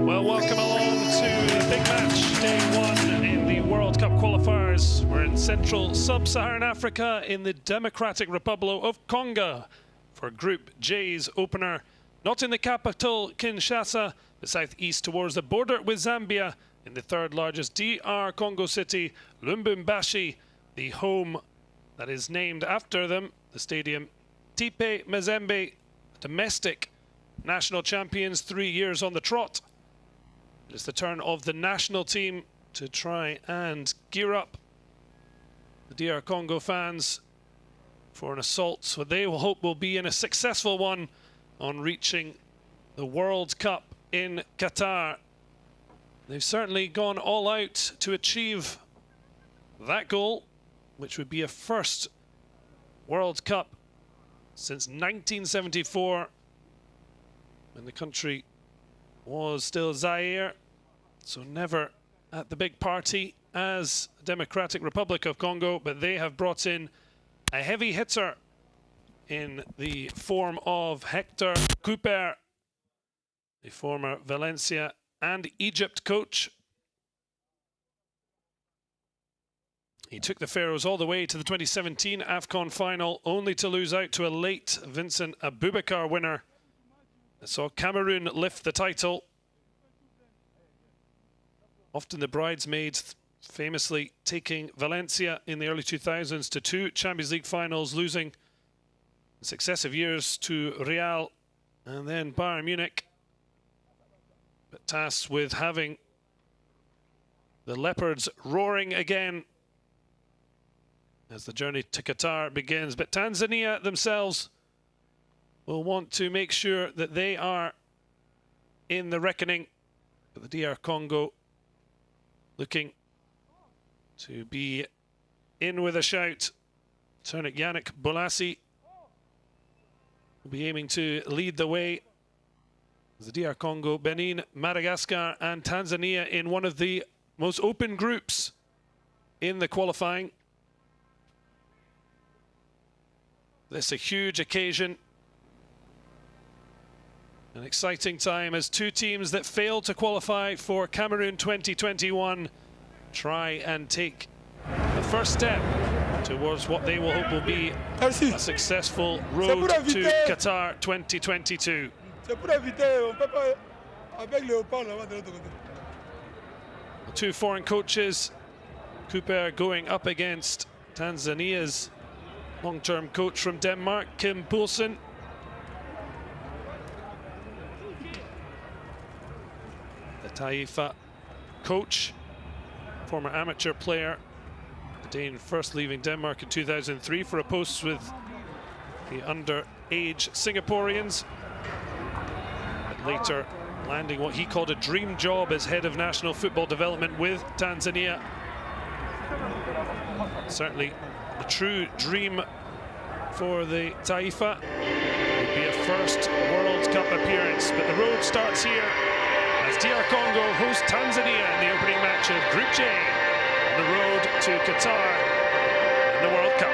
Well, welcome along to the big match, day one in the World Cup qualifiers. We're in central sub-Saharan Africa in the Democratic Republic of Congo for Group J's opener. Not in the capital, Kinshasa, but southeast towards the border with Zambia in the third largest DR Congo city, Lubumbashi, the home that is named after them, the stadium Tipe Mazembe, domestic national champions 3 years on the trot. It is the turn of the national team to try and gear up the DR Congo fans for an assault, what they will hope will be in a successful one on reaching the World Cup in Qatar. They've certainly gone all out to achieve that goal, which would be a first World Cup since 1974, when the country was still Zaire, so never at the big party as Democratic Republic of Congo, but they have brought in a heavy hitter in the form of Hector Cooper, the former Valencia and Egypt coach. He took the Pharaohs all the way to the 2017 AFCON final, only to lose out to a late Vincent Aboubakar winner that saw Cameroon lift the title. Often the bridesmaids, famously taking Valencia in the early 2000s to 2 Champions League finals, losing in successive years to Real and then Bayern Munich, but tasked with having the Leopards roaring again as the journey to Qatar begins. But Tanzania themselves will want to make sure that they are in the reckoning. But the DR Congo looking to be in with a shout. Turnip Yannick Bolasie will be aiming to lead the way. The DR Congo, Benin, Madagascar and Tanzania in one of the most open groups in the qualifying. This is a huge occasion. An exciting time as two teams that failed to qualify for Cameroon 2021 try and take the first step towards what they will hope will be a successful road to Qatar 2022. The two foreign coaches, Cooper going up against Tanzania's long-term coach from Denmark, Kim Poulsen. The Taifa coach, former amateur player, the Dane first leaving Denmark in 2003 for a post with the underage Singaporeans, but later landing what he called a dream job as head of national football development with Tanzania. Certainly a true dream for the Taifa. It would be a first World Cup appearance, but the road starts here as DR Congo hosts Tanzania in the opening match of Group J on the road to Qatar in the World Cup.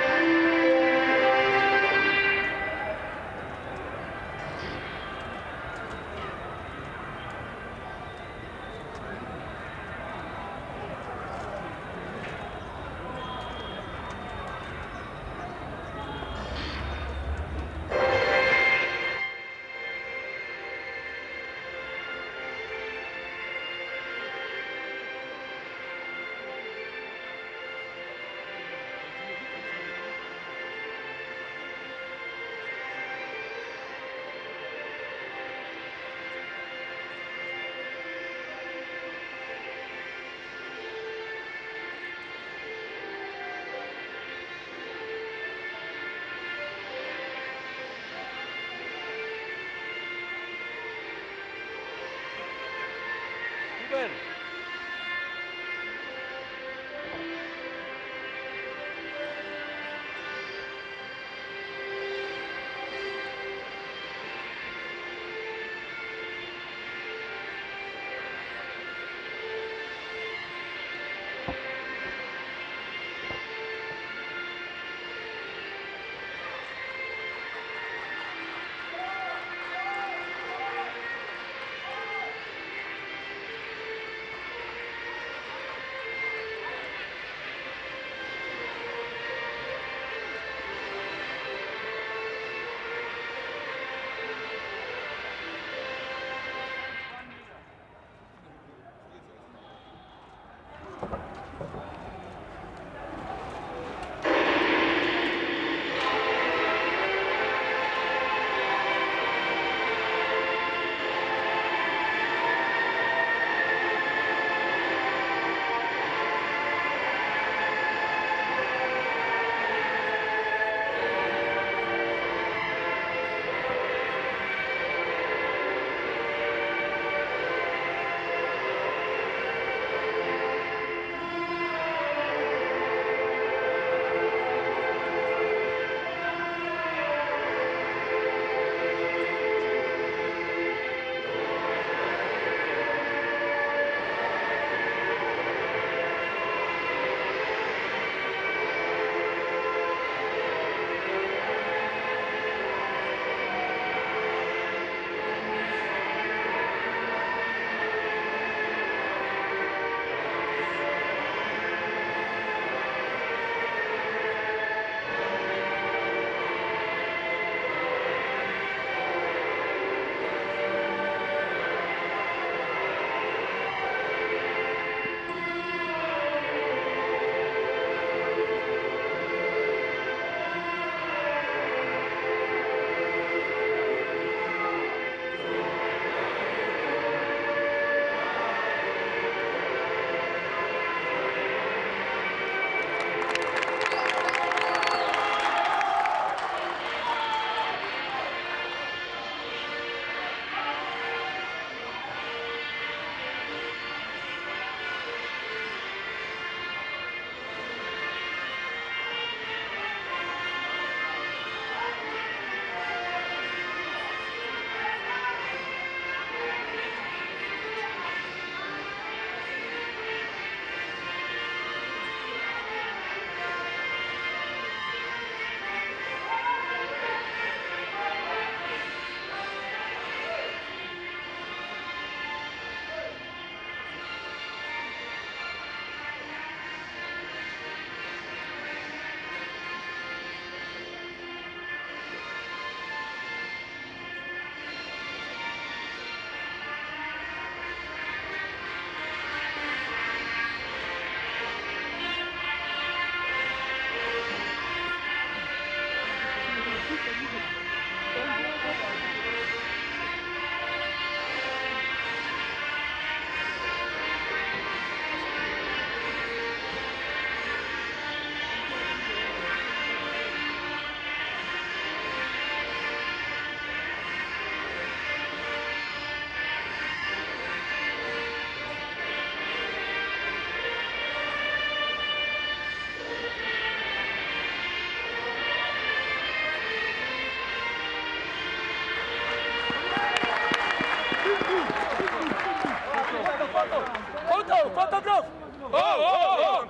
Well,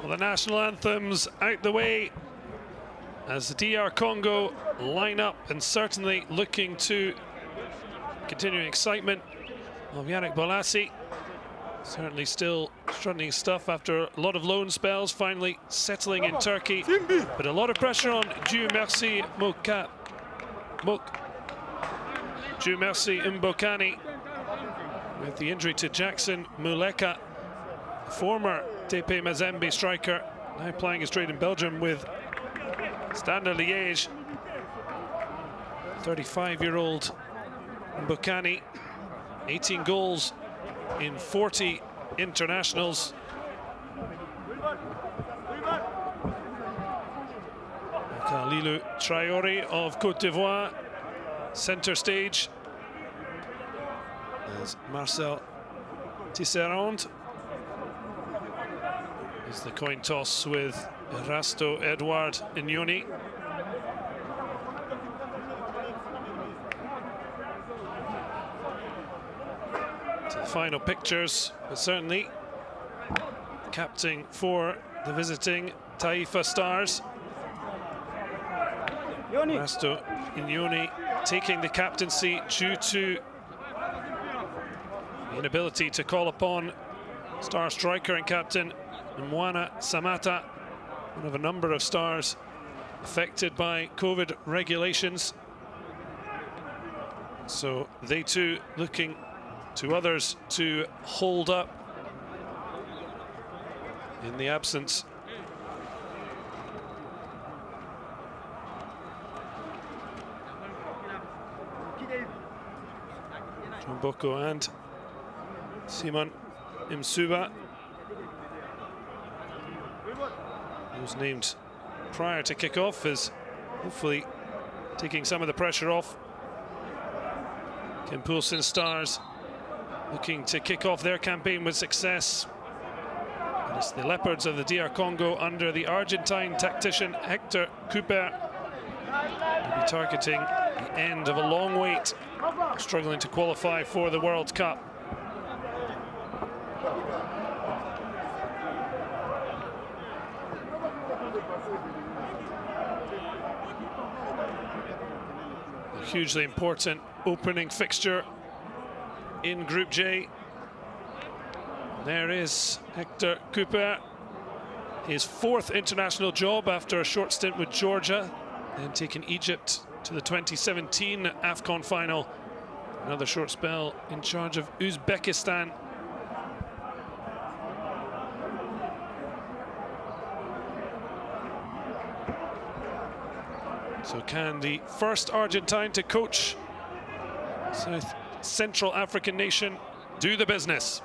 the national anthems out the way as the DR Congo line up, and certainly looking to continuing excitement of Yannick Bolasie. Certainly still struggling stuff after a lot of loan spells, finally settling in Turkey. But a lot of pressure on Dieu Merci Mbokani with the injury to Jackson Muleka, former TP Mazembe striker, now playing his trade in Belgium with Standard Liège. 35-year-old Mbokani, 18 goals in 40 internationals. Kalilou Traoré of Côte d'Ivoire, center stage, as Marcel Tisserand is the coin toss with Erasto Edouard Inyoni. To the final pictures, but certainly captain for the visiting Taifa Stars. Erasto Inyoni taking the captaincy due to the inability to call upon star striker and captain Mwana Samata, one of a number of stars affected by COVID regulations. So they too looking to others to hold up in the absence. John Boko and Simon Msuba, who was named prior to kick-off, is hopefully taking some of the pressure off. Kim Poulsen Stars looking to kick off their campaign with success. And it's the Leopards of the DR Congo under the Argentine tactician Hector Cooper. Will be targeting the end of a long wait, struggling to qualify for the World Cup. A hugely important opening fixture in Group J. There is Hector Cooper, his fourth international job after a short stint with Georgia, then taking Egypt to the 2017 AFCON final. Another short spell in charge of Uzbekistan. So can the first Argentine to coach South Central African nation do the business?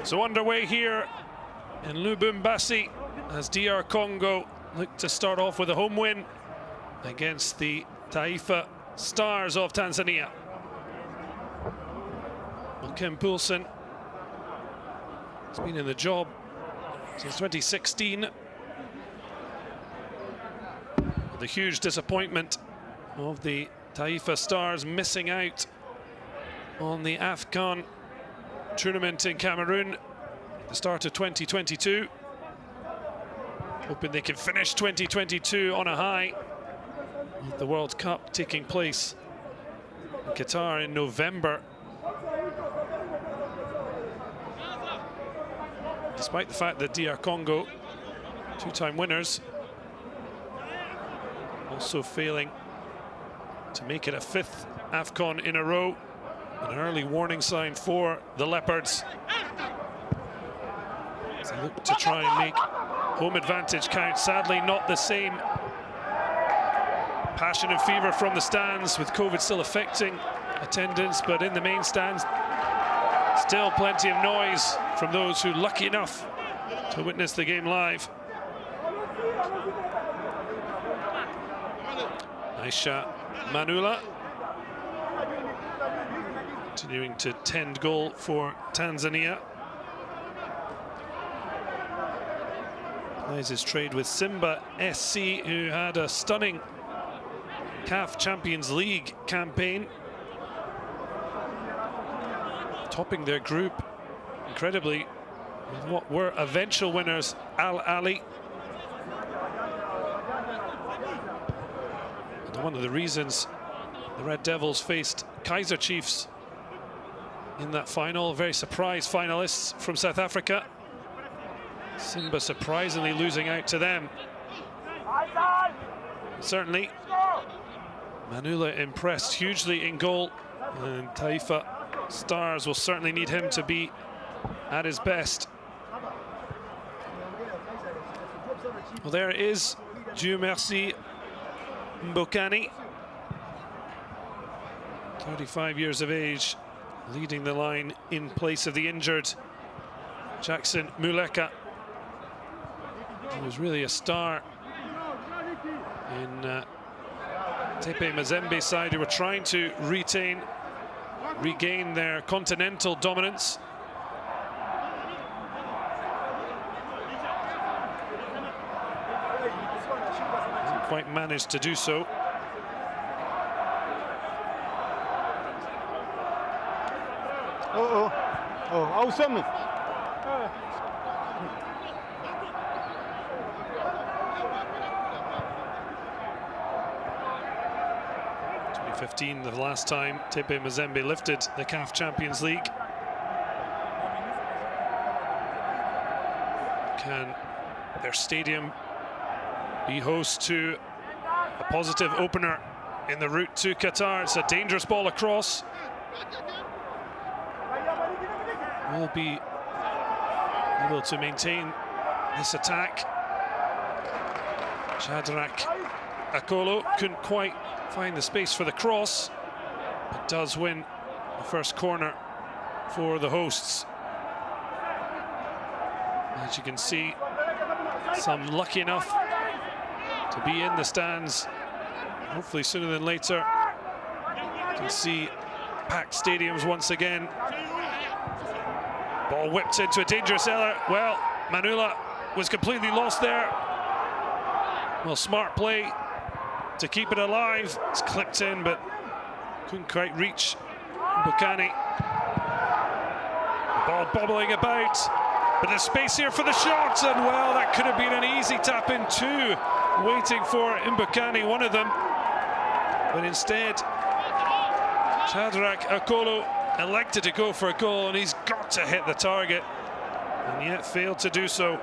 So underway here in Lubumbashi as DR Congo look to start off with a home win against the Taifa Stars of Tanzania. Well, Kim Poulsen has been in the job since 2016. The huge disappointment of the Taifa Stars missing out on the AFCON tournament in Cameroon at the start of 2022. Hoping they can finish 2022 on a high, with the World Cup taking place in Qatar in November. Despite the fact that DR Congo, two-time winners, also failing to make it a fifth AFCON in a row. An early warning sign for the Leopards as they look to try and make home advantage count. Sadly, not the same passion and fever from the stands, with COVID still affecting attendance, but in the main stands, still plenty of noise from those who are lucky enough to witness the game live. Aisha Manula continuing to tend goal for Tanzania. Plays his trade with Simba SC, who had a stunning CAF Champions League campaign, topping their group incredibly with what were eventual winners Al Ahly. And one of the reasons the Red Devils faced Kaizer Chiefs in that final, very surprise finalists from South Africa. Simba surprisingly losing out to them. Certainly, Manula impressed hugely in goal, and Taifa Stars will certainly need him to be at his best. Well, there is Dieu merci Mbokani, 35 years of age, leading the line in place of the injured Jackson Muleka. He was really a star in Tepe Mazembe's side, who were trying to regain their continental dominance. Didn't quite manage to do so. Awesome. 2015, the last time Tepe Mazembe lifted the CAF Champions League. Can their stadium be host to a positive opener in the route to Qatar? It's a dangerous ball across. Will be able to maintain this attack. Shadrach Akolo couldn't quite find the space for the cross, but does win the first corner for the hosts. As you can see, some lucky enough to be in the stands. Hopefully sooner than later, you can see packed stadiums once again. Ball whipped into a dangerous error. Well, Manula was completely lost there. Well, smart play to keep it alive. It's clipped in, but couldn't quite reach Mbokani. Ball bobbling about, but there's space here for the shot, and well, that could have been an easy tap in two, waiting for Mbokani, one of them. But instead, Shadrach Akolo elected to go for a goal, and he's got to hit the target, and yet failed to do so.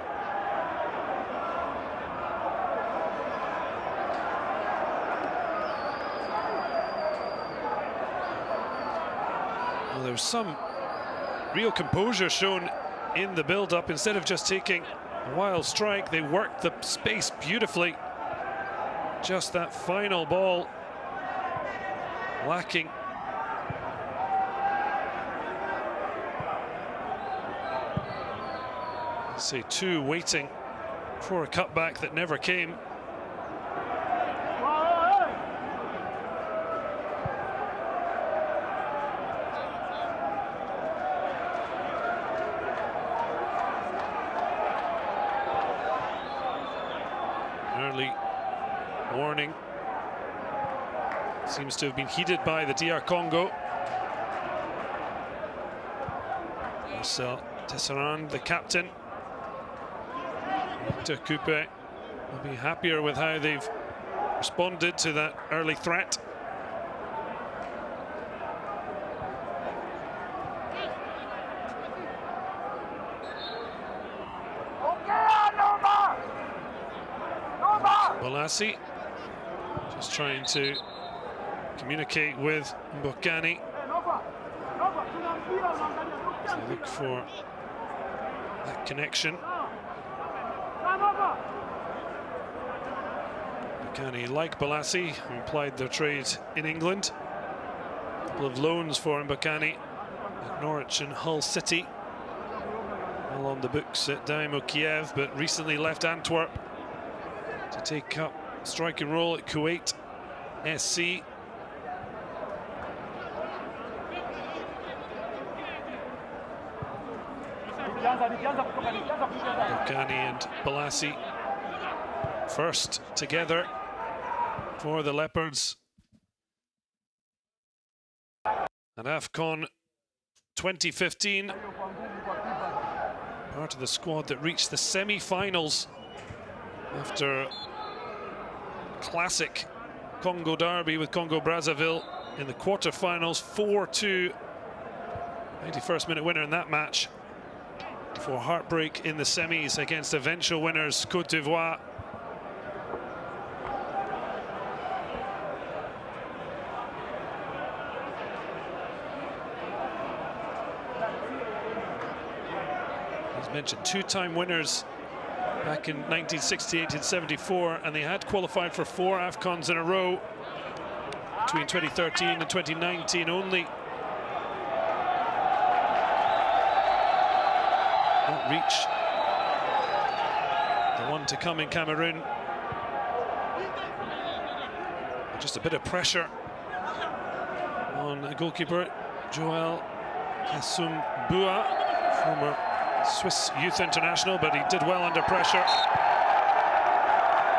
Well, there was some real composure shown in the build-up. Instead of just taking a wild strike, they worked the space beautifully. Just that final ball lacking. Say two waiting for a cutback that never came. Early warning seems to have been heeded by the DR Congo. Marcel Tesserand, the captain. Coupe will be happier with how they've responded to that early threat. Bolassi just trying to communicate with Mbokani. So look for that connection. Mbokani, like Bolassi, who applied their trade in England. A couple of loans for Mbokani at Norwich and Hull City. All on the books at Dynamo Kiev, but recently left Antwerp to take up a striking role at Kuwait SC. Mbokani and Bolassi first together for the Leopards and AFCON 2015. Part of the squad that reached the semi-finals after classic Congo derby with Congo Brazzaville in the quarter-finals, 4-2. 91st minute winner in that match before heartbreak in the semis against eventual winners Côte d'Ivoire. As mentioned, two-time winners back in 1968 and 74, and they had qualified for 4 AFCONs in a row between 2013 and 2019 only. Not reach the one to come in Cameroon. Just a bit of pressure on the goalkeeper Joël Kassumbua, former Swiss youth international, but he did well under pressure.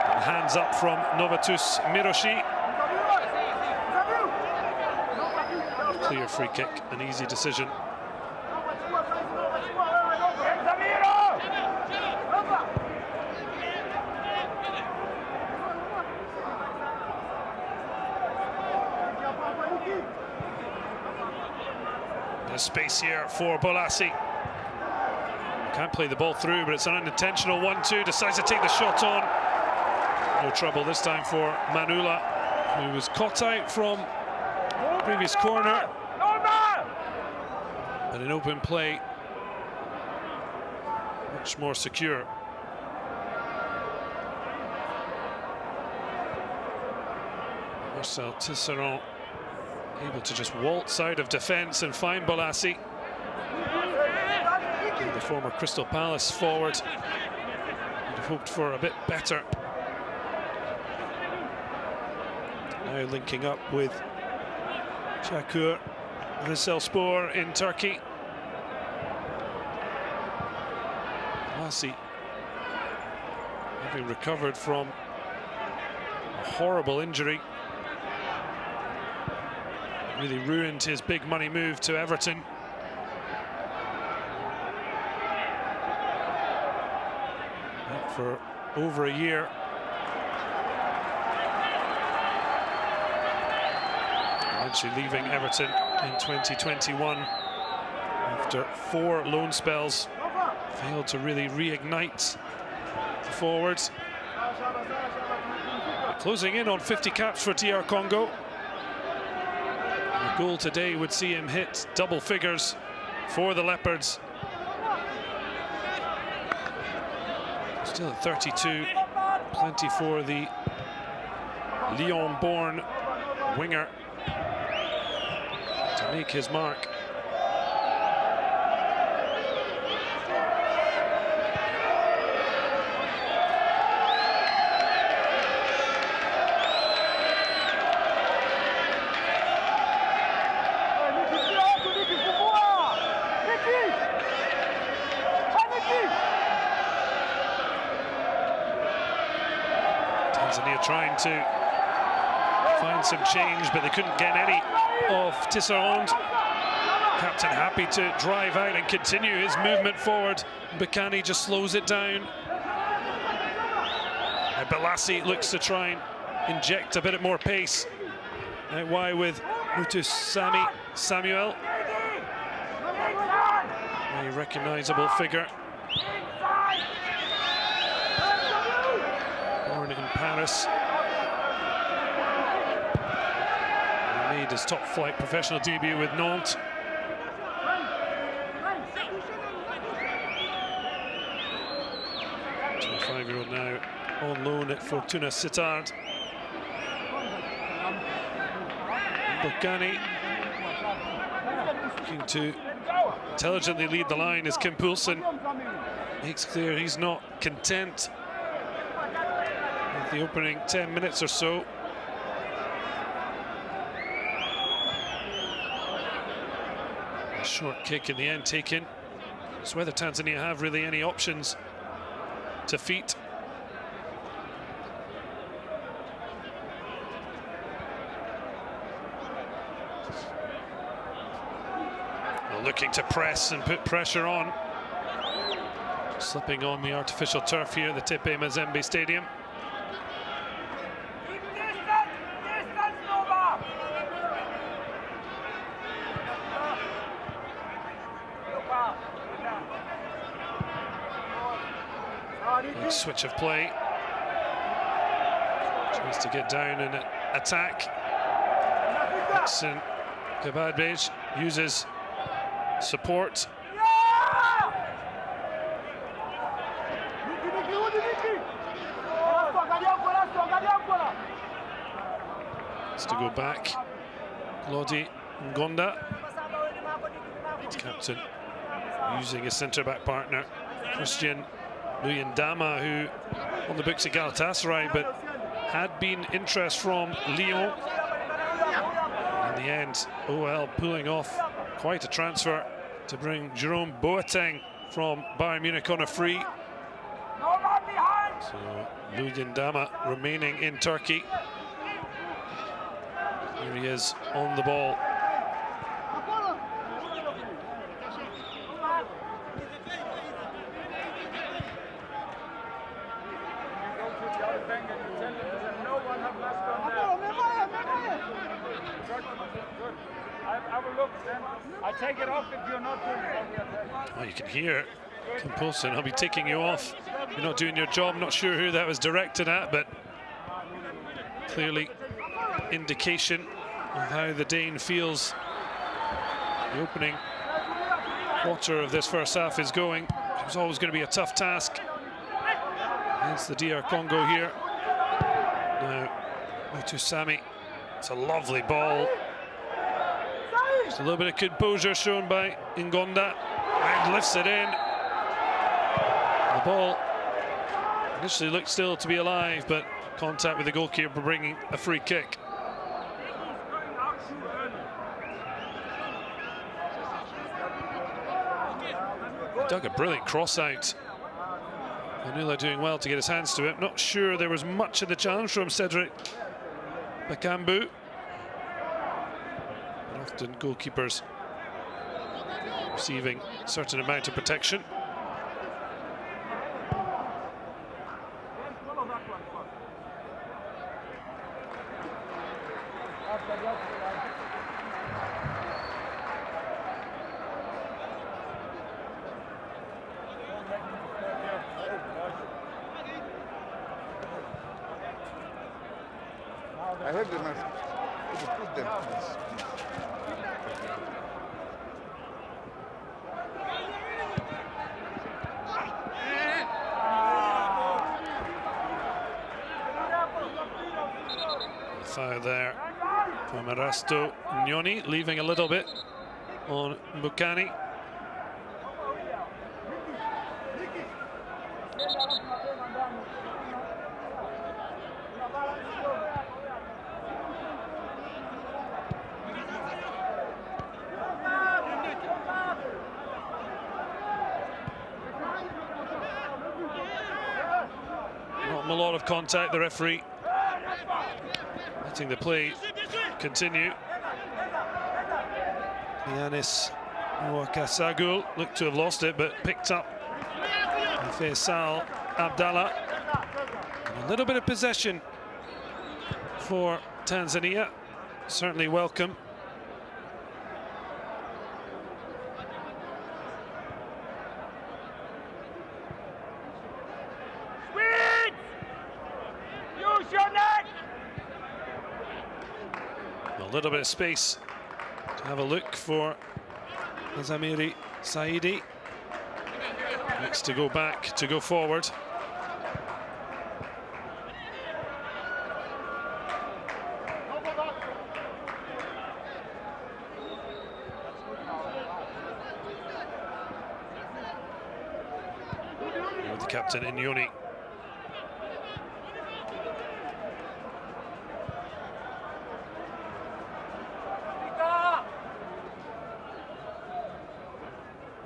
And hands up from Novatus Miroshi. Clear free kick, an easy decision. There's space here for Bolassi. Can't play the ball through, but it's an unintentional 1-2. Decides to take the shot on. No trouble this time for Manula, who was caught out from previous corner. But in open play, much more secure. Marcel Tisserand able to just waltz out of defence and find Bolassi. The former Crystal Palace forward would have hoped for a bit better. Now linking up with Çaykur Rizespor in Turkey. Bolassi, having recovered from a horrible injury, really ruined his big money move to Everton. For over a year. Eventually leaving Everton in 2021 after 4 loan spells. Failed to really reignite the forwards. Closing in on 50 caps for DR Congo. A goal today would see him hit double figures for the Leopards. Still at 32, plenty for the Lyon-born winger to make his mark. Tanzania trying to find some change, but they couldn't get any of Tisserand. Captain happy to drive out and continue his movement forward. Bukani just slows it down. Bolassi looks to try and inject a bit more pace. Out wide with Mutus Samuel. A recognisable figure. Born in Paris. He made his top flight professional debut with Nantes. Five-year-old now on loan at Fortuna Sittard. Bukani looking to intelligently lead the line as Kim Poulsen makes clear he's not content with the opening 10 minutes or so. A short kick in the end taken. It's whether Tanzania have really any options to feet. looking to press and put pressure on. Slipping on the artificial turf here, the Tepe Mazembe Stadium. Nice switch of play. Tries to get down and attack. Nixon Kabadbej uses support. Has to go back. Lodi Ngonda, captain, using his centre-back partner Christian Luyendama, who on the books at Galatasaray, but had been interest from Lyon. In the end, OL pulling off quite a transfer to bring Jerome Boateng from Bayern Munich on a free. So Luyendama remaining in Turkey. Here he is on the ball. I take it off if you're not doing it. Oh, you can hear Kim Poulsen. I'll be taking you off. You're not doing your job. Not sure who that was directed at, but clearly indication of how the Dane feels. The opening quarter of this first half is going. It was always going to be a tough task against the DR Congo here. Now, Mutusami. It's a lovely ball. Just a little bit of composure shown by Ngonda, and lifts it in. The ball initially looked still to be alive, but contact with the goalkeeper bringing a free kick. Dug a brilliant cross out. Manula doing well to get his hands to it. Not sure there was much of the challenge from Cedric Bakambu. Often goalkeepers receiving a certain amount of protection. I have the mask. Put them, please. Foul there from Erasto Nyoni, leaving a little bit on Bukani. Not a lot of contact, the referee letting the play continue. Yanis Ouakasagul looked to have lost it, but picked up Faisal Abdallah. And a little bit of possession for Tanzania, certainly welcome. A little bit of space to have a look for Azamiri Saidi. Next to go back, to go forward. With the captain Nyoni.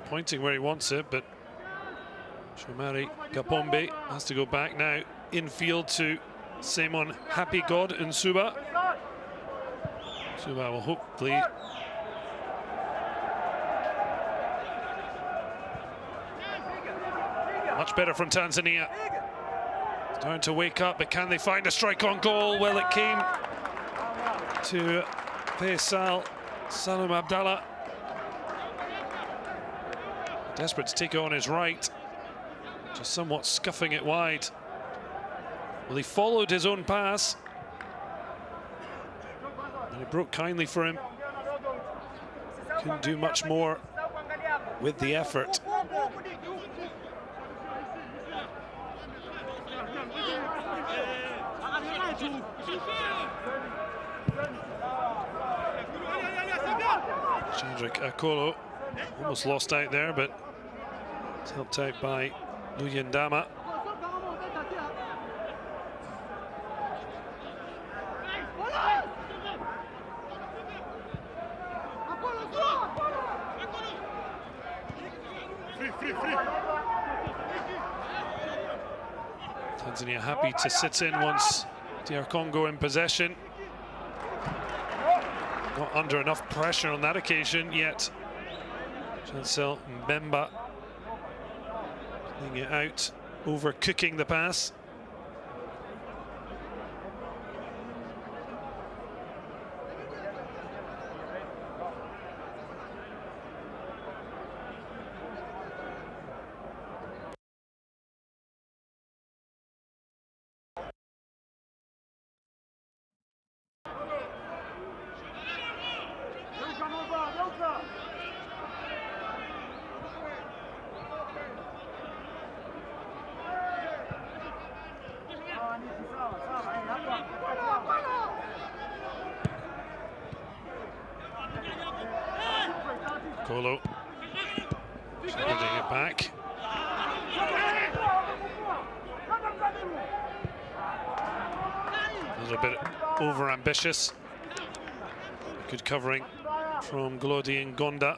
Pointing where he wants it, but Shomari Kapombe has to go back now infield to Simon Happy God and Suba. Suba will hopefully Much better from Tanzania. Starting to wake up, but can they find a strike on goal? Well, it came to Faisal Salum Abdallah. Desperate to take it on his right, just somewhat scuffing it wide. Well, he followed his own pass, and it broke kindly for him. Couldn't do much more with the effort. Chandrik Akolo almost lost out there, but it's helped out by Luyendama. Tanzania happy to sit in once DR Congo in possession. Not under enough pressure on that occasion yet. Chancel Mbemba playing it out, overcooking the pass. Kolo shepherding it back. A little bit over-ambitious. Good covering from Glody and Gonda.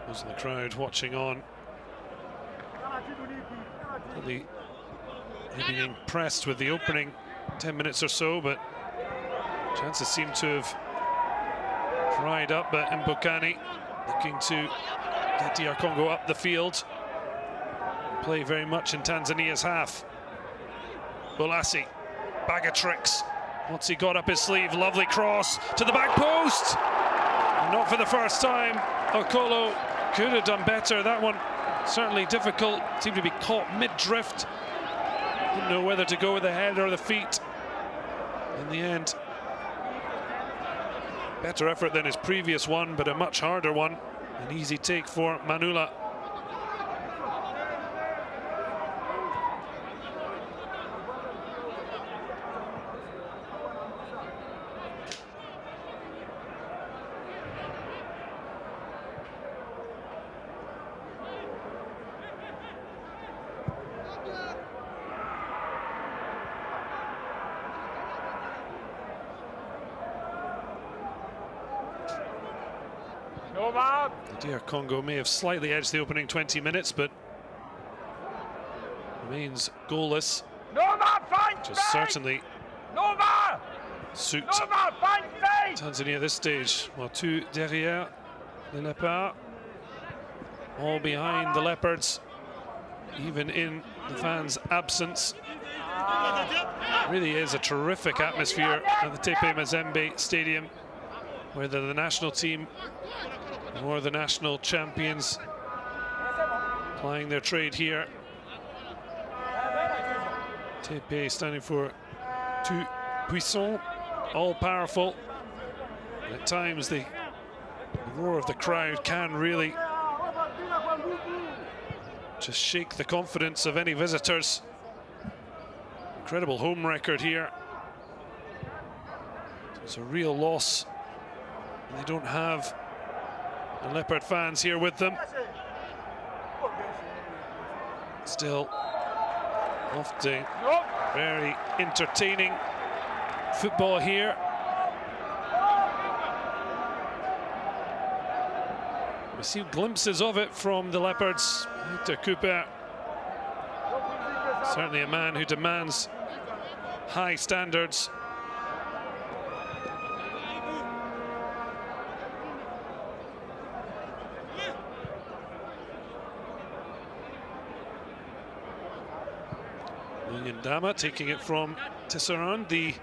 Those in the crowd watching on. Really being pressed with the opening 10 minutes or so, but chances seem to have dried up. But Mbokani looking to get DR Congo up the field. Play very much in Tanzania's half. Bolasi, bag of tricks. What's he got up his sleeve? Lovely cross to the back post. Not for the first time. Okolo could have done better. That one certainly difficult. Seemed to be caught mid-drift. Didn't know whether to go with the head or the feet. In the end, better effort than his previous one, but a much harder one. An easy take for Manula. DR Congo may have slightly edged the opening 20 minutes, but remains goalless. Just certainly suit Tanzania at this stage. Well, two derrière les Leopards, all behind the Leopards, even in the fans' absence. Really is a terrific atmosphere at the Tepe Mazembe Stadium, whether the national team or the national champions plying their trade here. Tepe standing for tout puissant, all powerful. And at times the roar of the crowd can really just shake the confidence of any visitors. Incredible home record here. It's a real loss. They don't have the Leopard fans here with them. Still often very entertaining football here. We see glimpses of it from the Leopards. Victor Cooper, certainly a man who demands high standards. Luyendama taking it from Tisserand, the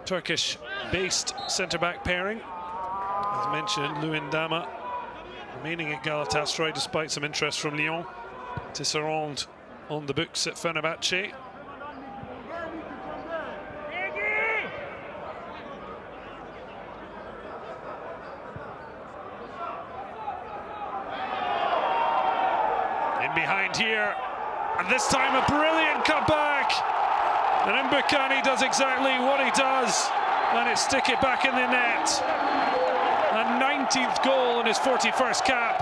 Turkish-based centre-back pairing. As mentioned, Luyendama remaining at Galatasaray despite some interest from Lyon. Tisserand on the books at Fenerbahce. In behind here, and this time a brilliant cutback. And Mbukani does exactly what he does, and it's stick it back in the net. A 19th goal in his 41st cap.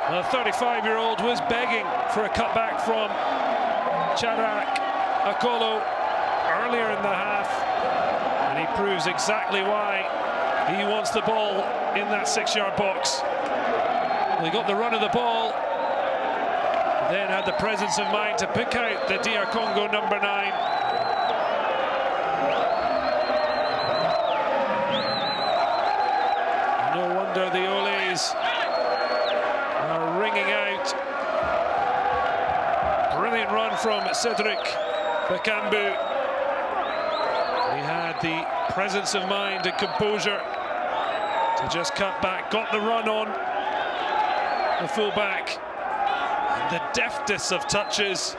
The 35-year-old was begging for a cutback from Charak Akolo earlier in the half, and he proves exactly why he wants the ball in that 6-yard box. He got the run of the ball, then had the presence of mind to pick out the DR Congo number 9. No wonder the Oles are ringing out. Brilliant run from Cedric Bakambu. He had the presence of mind and composure to just cut back, got the run on the fullback. And the deftest of touches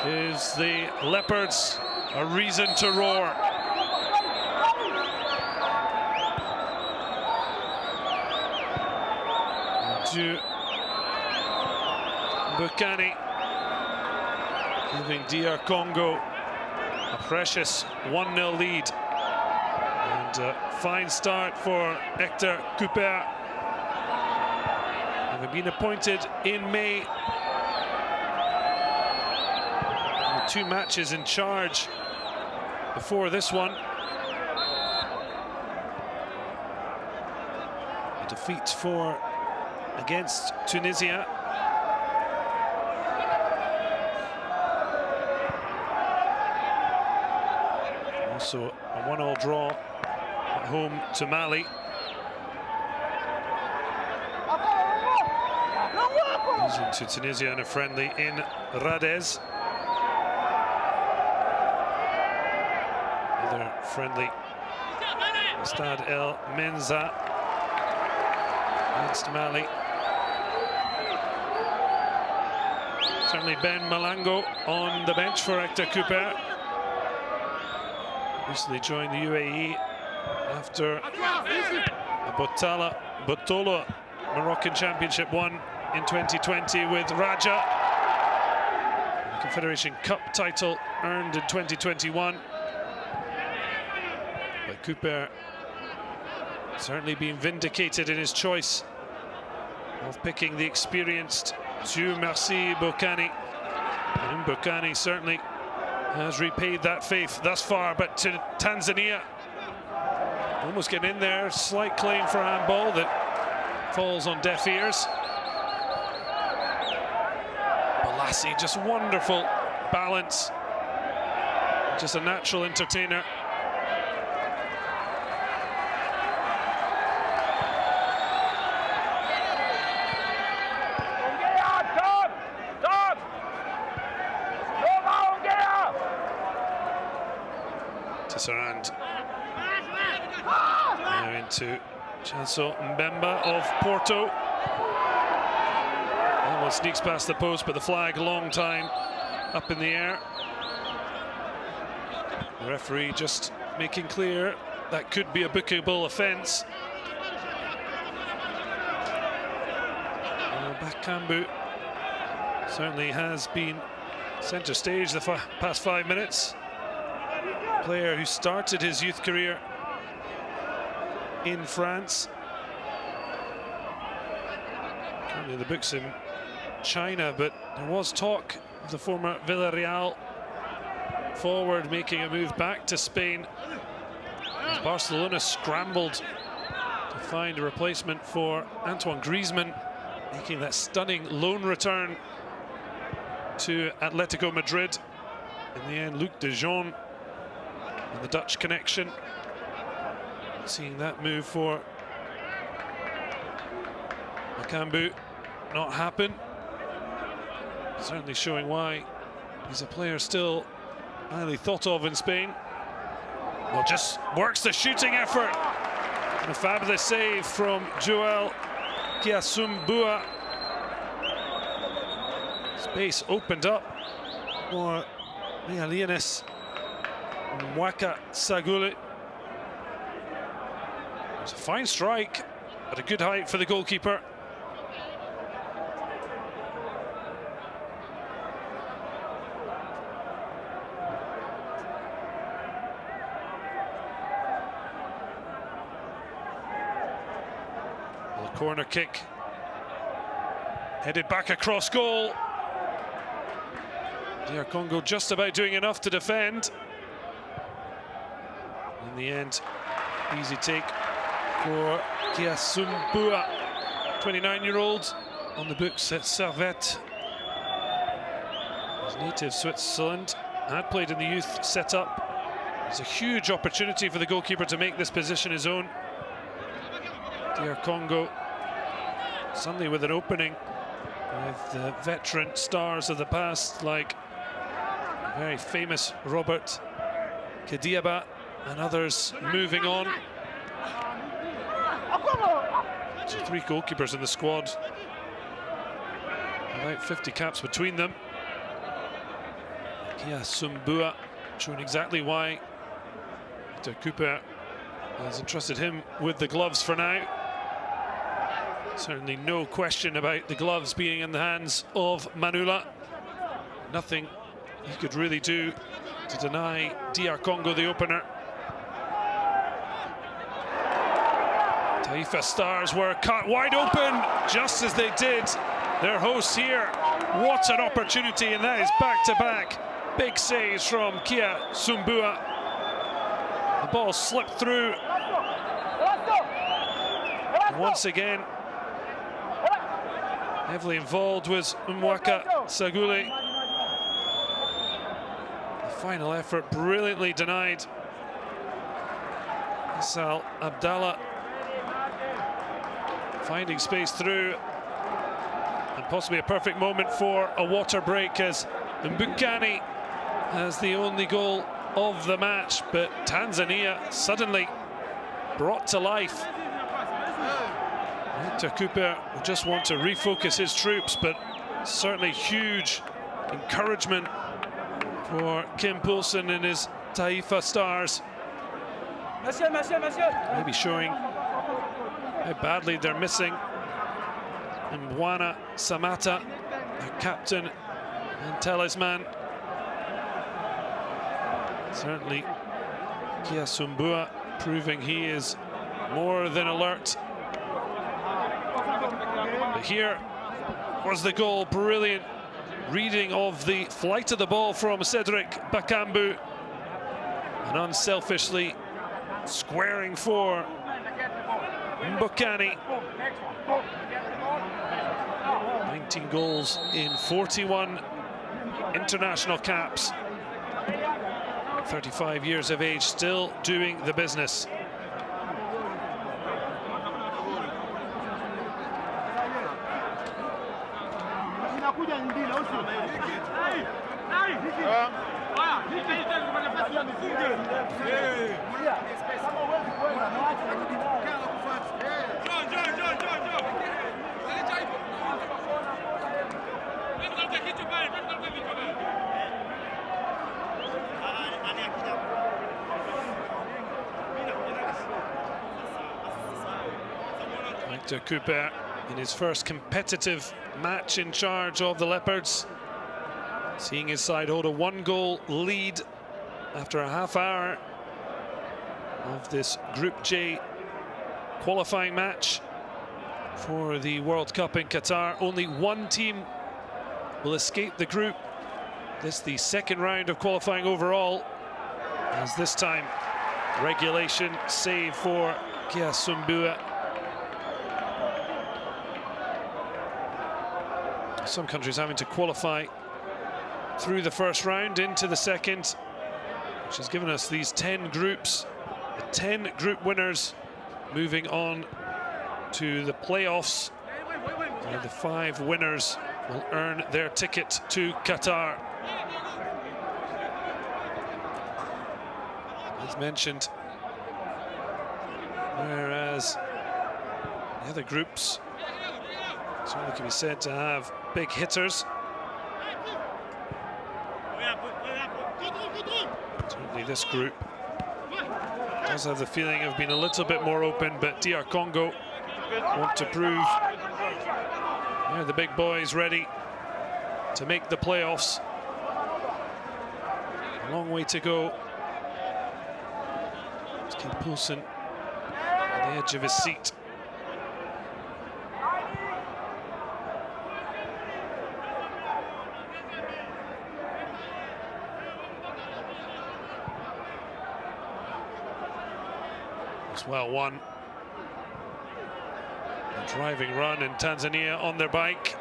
gives the Leopards a reason to roar. To Mbukani, giving DR Congo a precious 1-0 lead. And a fine start for Hector Cooper. Having been appointed in May. 2 matches in charge before this one. A defeat against Tunisia. Also a 1-1 draw at home to Mali. Losing to Tunisia in a friendly in Radez. Another friendly, Stade El Menza against Mali. Certainly Ben Malango on the bench for Hector Cooper. Recently joined the UAE after a Botola Moroccan Championship won in 2020 with Raja. The Confederation Cup title earned in 2021. But Cooper certainly being vindicated in his choice of picking the experienced Dieu merci Mbukani. And Mbukani certainly has repaid that faith thus far, but to Tanzania, almost getting in there, slight claim for handball that falls on deaf ears. Balassi, just wonderful balance, just a natural entertainer. Tisserand now into Chanso Mbemba of Porto. Almost sneaks past the post, but the flag, long time up in the air. The referee just making clear that could be a bookable offence. Bakambu certainly has been centre stage the past 5 minutes. Player who started his youth career in France. Currently in the books in China, but there was talk of the former Villarreal forward making a move back to Spain, as Barcelona scrambled to find a replacement for Antoine Griezmann, making that stunning loan return to Atletico Madrid. In the end, Luc de Jong and the Dutch connection. Seeing that move for Bakambu not happen. Certainly showing why he's a player still highly thought of in Spain. Well, just works the shooting effort. And a fabulous save from Joel Kiasumbua. Space opened up for Mihalienis Mwaka Saguli. It's a fine strike, but a good height for the goalkeeper. Well, a corner kick headed back across goal. DR Congo just about doing enough to defend. In the end, easy take for Kiasumbua, 29-year-old on the books at Servette. His native Switzerland, had played in the youth setup. It's a huge opportunity for the goalkeeper to make this position his own. DR Congo suddenly with an opening with the veteran stars of the past like very famous Robert Kadiaba and others moving on. So 3 goalkeepers in the squad, about 50 caps between them. Kiasumbua showing exactly why Victor Cooper has entrusted him with the gloves for now. Certainly no question about the gloves being in the hands of Manula. Nothing he could really do to deny DR Congo the opener. Taifa Stars were cut wide open just as they did their hosts here. What an opportunity, and that is back-to-back big saves from Kiasumbua. The ball slipped through. And once again, heavily involved was Mwaka Saguli. The final effort brilliantly denied. Issal Abdallah finding space through, and possibly a perfect moment for a water break as Mbukani has the only goal of the match, but Tanzania suddenly brought to life. Victor Cooper will just want to refocus his troops, but certainly huge encouragement for Kim Poulsen and his Taifa Stars. Maybe showing how badly they're missing Mbwana Samata, their captain and talisman. Certainly Kiasumbua proving he is more than alert. But here was the goal. Brilliant reading of the flight of the ball from Cedric Bakambu, and unselfishly squaring for Mbukani. 19 goals in 41 international caps. 35 years of age, still doing the business. Victor Cooper in his first competitive match in charge of the Leopards, seeing his side hold a 1-goal lead after a half hour of this Group J qualifying match for the World Cup in Qatar. Only one team will escape the group. This is the second round of qualifying overall, as this time regulation save for Kiasumbua. Some countries having to qualify through the first round into the second, which has given us these 10 groups, the 10 group winners moving on to the playoffs. And the 5 winners will earn their ticket to Qatar. As mentioned, whereas the other groups certainly can be said to have big hitters. Certainly this group does have the feeling of being a little bit more open, but DR Congo want to prove the big boys ready to make the playoffs. A long way to go. Kim Poulsen on the edge of his seat. It's well won. A driving run in Tanzania on their bike.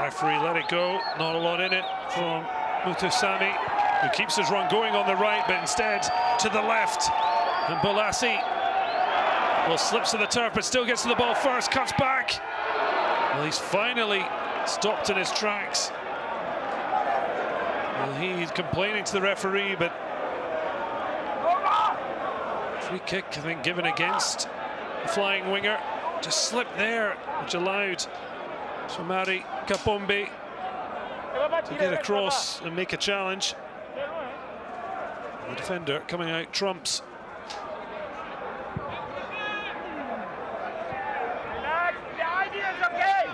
Referee let it go. Not a lot in it from Mutusami, who keeps his run going on the right, but instead to the left. And Bolassi will slips to the turf, but still gets to the ball first, cuts back. Well, he's finally stopped in his tracks. Well, he's complaining to the referee, but free kick, I think, given against the flying winger. Just slipped there, which allowed Somari Kapombe to get across and make a challenge. The defender coming out trumps. Relax, the idea is okay.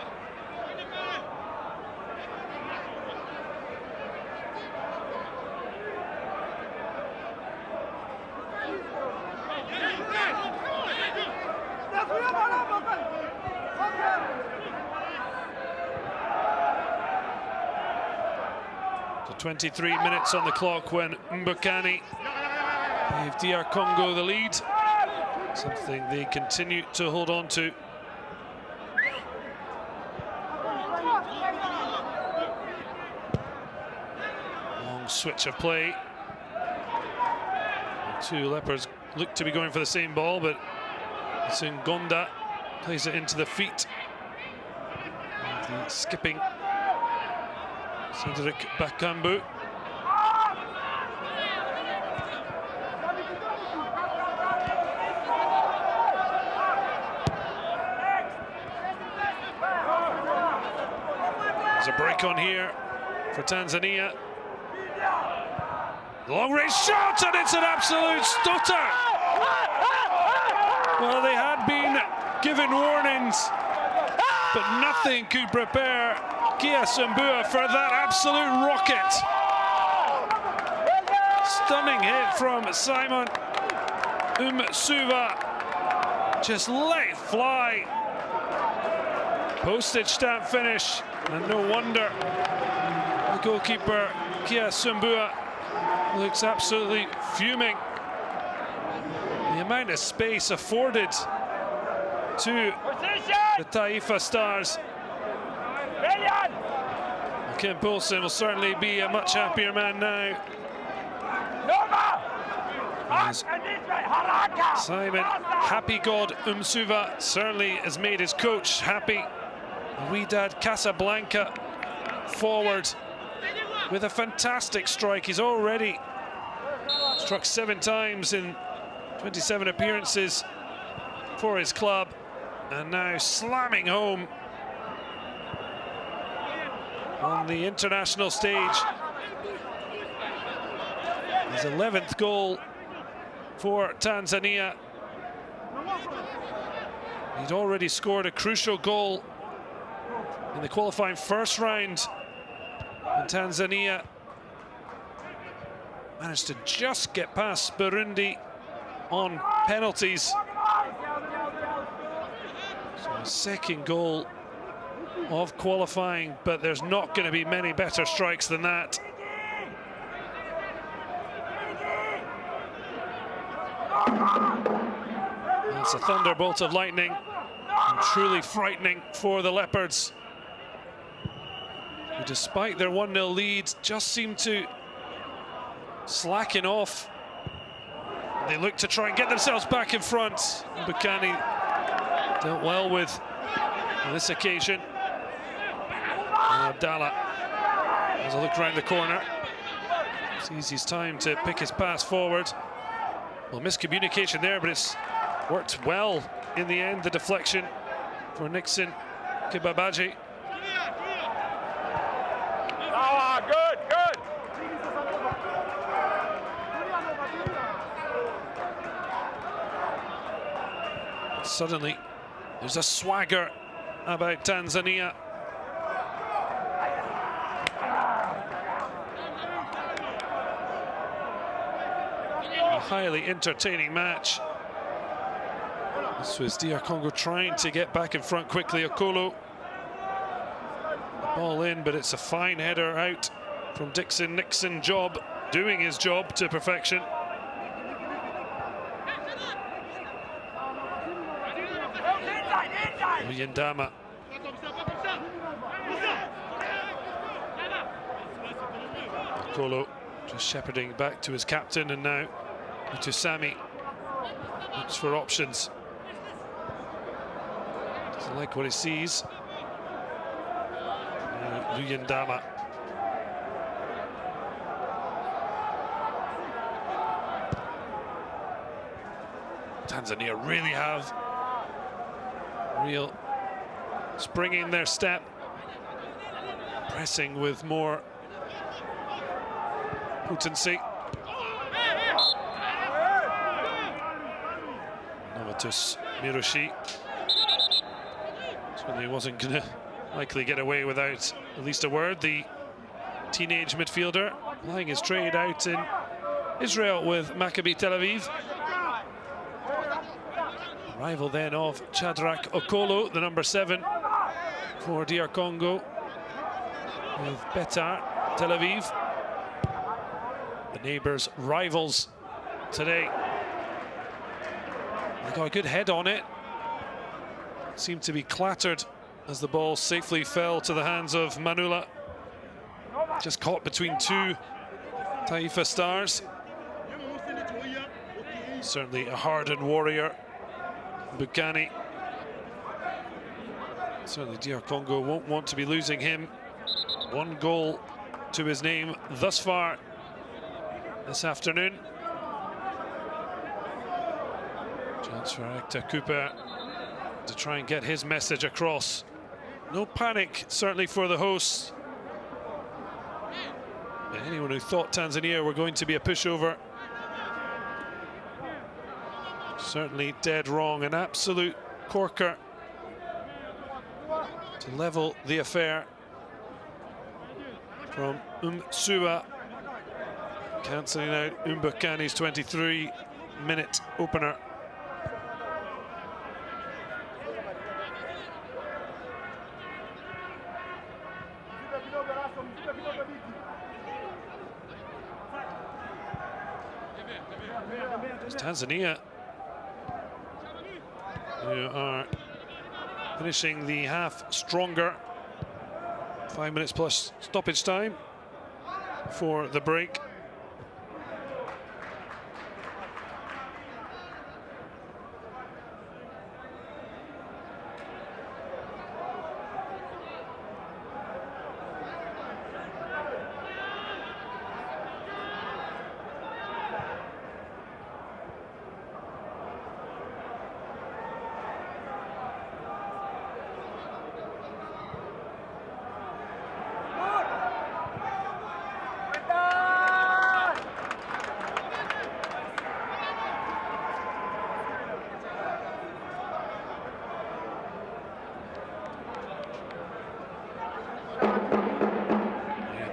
So 23 minutes on the clock when Mbukani gave DR Congo the lead, something they continue to hold on to. Long switch of play. The 2 Leopards look to be going for the same ball, but Ngonda plays it into the feet of the skipping Cedric Bakambu. There's a break on here for Tanzania. Long range shot, and it's an absolute stutter. Well, they had been given warnings, but nothing could prepare Kia Sumbua for that absolute rocket. Stunning hit from Simon Umsuva. Just let it fly. Postage stamp finish, and no wonder the goalkeeper Kia Sumbua looks absolutely fuming. The amount of space afforded to the Taifa Stars. Kim Poulsen will certainly be a much happier man now. As Simon Happy God Umsuva certainly has made his coach happy. Wydad Casablanca forward with a fantastic strike. He's already struck 7 times in 27 appearances for his club, and now slamming home on the international stage. His 11th goal for Tanzania. He'd already scored a crucial goal in the qualifying first round, and Tanzania managed to just get past Burundi on penalties. So a second goal of qualifying, but there's not going to be many better strikes than that. It's a thunderbolt of lightning, and truly frightening for the Leopards, who, despite their 1-0 lead, just seem to slacken off. They look to try and get themselves back in front. Mbukani Dealt well with on this occasion. And Abdallah has a look around the corner. Sees his time to pick his pass forward. Well, miscommunication there, but it's worked well in the end. The deflection for Nixon Kibabaji. Good, good. Suddenly, there's a swagger about Tanzania. A highly entertaining match. This was DR Congo trying to get back in front quickly. Okolo. Ball in, but it's a fine header out from Dixon. Nixon doing his job to perfection. Yandama. Okolo just shepherding back to his captain, and now to Sami. Looks for options. Doesn't like what he sees. Luyendama. Tanzania really have real spring in their step, pressing with more potency. Novatus Miroshi certainly wasn't going to likely get away without at least a word. The teenage midfielder playing his trade out in Israel with Maccabi Tel Aviv. Rival then of Chadrak Okolo, the number 7 for DR Congo, with Betar Tel Aviv. The neighbours, rivals today. They got a good head on it. Seemed to be clattered as the ball safely fell to the hands of Manula. Just caught between two Taifa stars. Certainly a hardened warrior, Bukani. Certainly DR Congo won't want to be losing him. 1 goal to his name thus far this afternoon. Chance for Hector Cooper to try and get his message across. No panic, certainly, for the hosts. And anyone who thought Tanzania were going to be a pushover, certainly dead wrong. An absolute corker to level the affair from Suba, cancelling out Mbukani's 23-minute opener. Tanzania, who are finishing the half stronger. 5 minutes plus stoppage time for the break.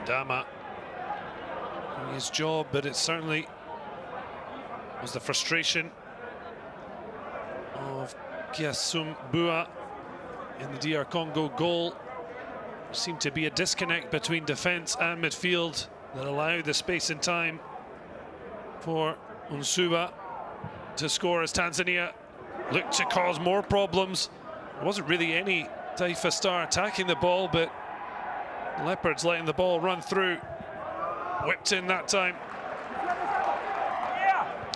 Dama doing his job, but it certainly was the frustration of Kiasum Bua in the DR Congo goal. There seemed to be a disconnect between defence and midfield that allowed the space and time for Unsuba to score as Tanzania looked to cause more problems. There wasn't really any Taifa star attacking the ball, but Leopards letting the ball run through. Whipped in that time.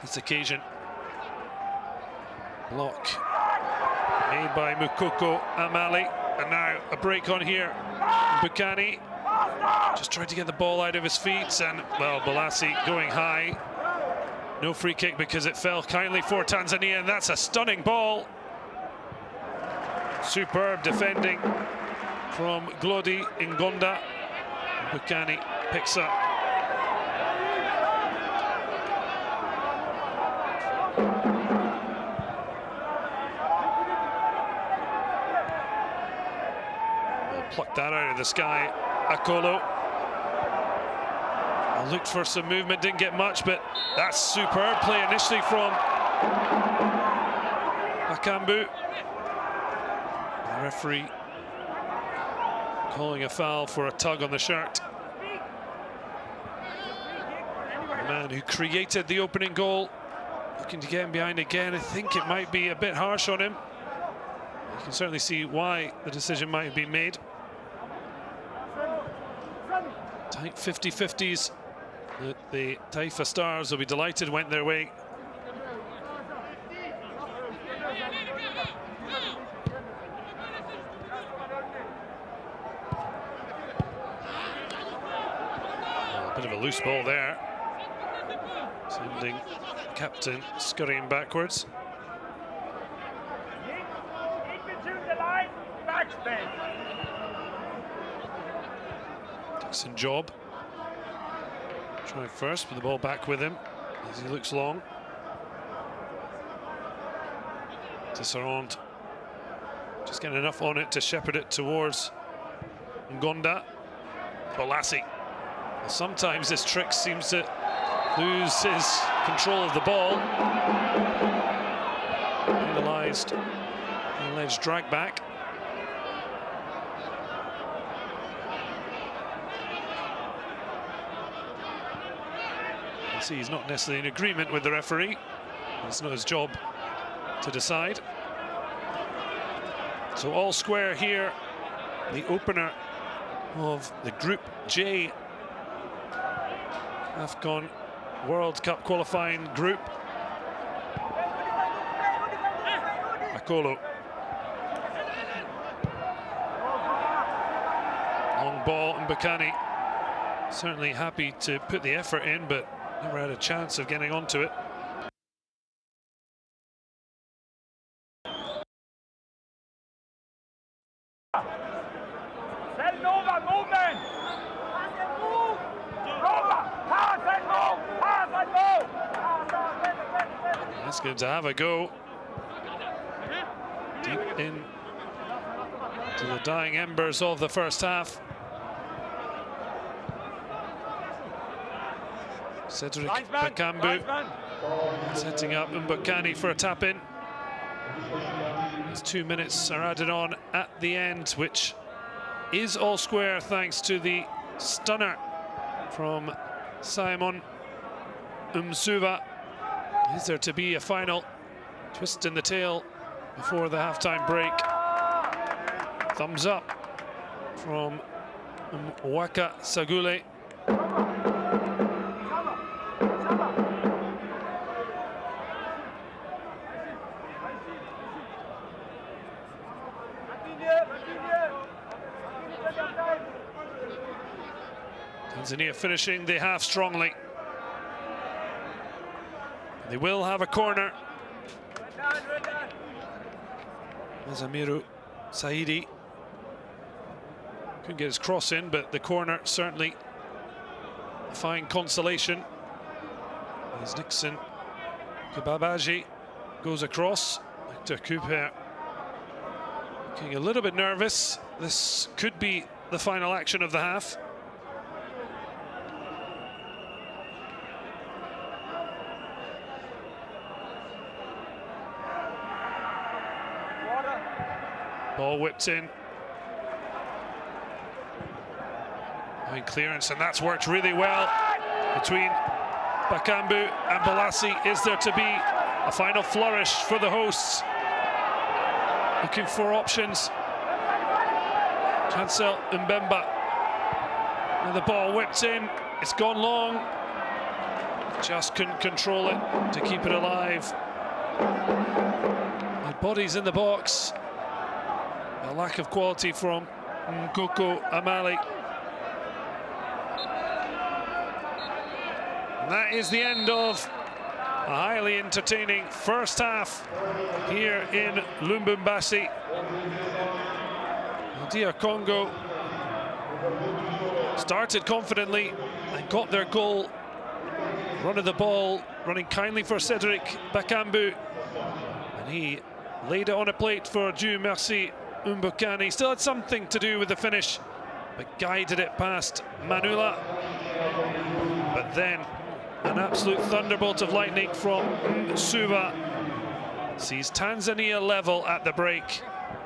This occasion. Block made by Mukoko Amali. And now a break on here. Bukani just tried to get the ball out of his feet, and, well, Bolasie going high. No free kick because it fell kindly for Tanzania, and that's a stunning ball. Superb defending from Glody Ngonda. Bukani picks up. Plucked that out of the sky. Akolo looked for some movement, didn't get much, but that's superb play initially from Bakambu. The referee calling a foul for a tug on the shirt. The man who created the opening goal looking to get him behind again. I think it might be a bit harsh on him. You can certainly see why the decision might have been made. Tight 50-50s. The Taifa Stars will be delighted went their way. A bit of a loose ball there. Sending captain scurrying backwards. Decent job. Try first with the ball back with him as he looks long. Tisserand just getting enough on it to shepherd it towards Ngonda. Bolasie. Sometimes this trick seems to lose his control of the ball. Penalised, alleged drag back. See, he's not necessarily in agreement with the referee. It's not his job to decide. So all square here, the opener of the Group J AFCON World Cup qualifying group. Akolo. Long ball, and Bukani certainly happy to put the effort in, but never had a chance of getting onto it. That's going to have a go. Deep in to the dying embers of the first half. Cedric Bakambu setting up Mbokani for a tap-in. As 2 minutes are added on at the end, which is all square thanks to the stunner from Simon Msuva. Is there to be a final twist in the tail before the halftime break? Thumbs up from Mwaka Sagule. Tanzania finishing the half strongly. They will have a corner. Mazamiru Saidi couldn't get his cross in, but the corner certainly a fine consolation. As Nixon Kubabaji goes across. Victor Cooper looking a little bit nervous. This could be the final action of the half. Ball whipped in. Fine clearance, and that's worked really well between Bakambu and Bolasie. Is there to be a final flourish for the hosts? Looking for options. Chancel Mbemba. And the ball whipped in. It's gone long. Just couldn't control it to keep it alive. And bodies in the box. A lack of quality from Nkoko Amali. And that is the end of a highly entertaining first half here in Lubumbashi. DR Congo started confidently and got their goal. Running the ball, running kindly for Cedric Bakambu. And he laid it on a plate for Dieu Merci Mbokani. Still had something to do with the finish, but guided it past Manula. But then an absolute thunderbolt of lightning from Suba sees Tanzania level at the break.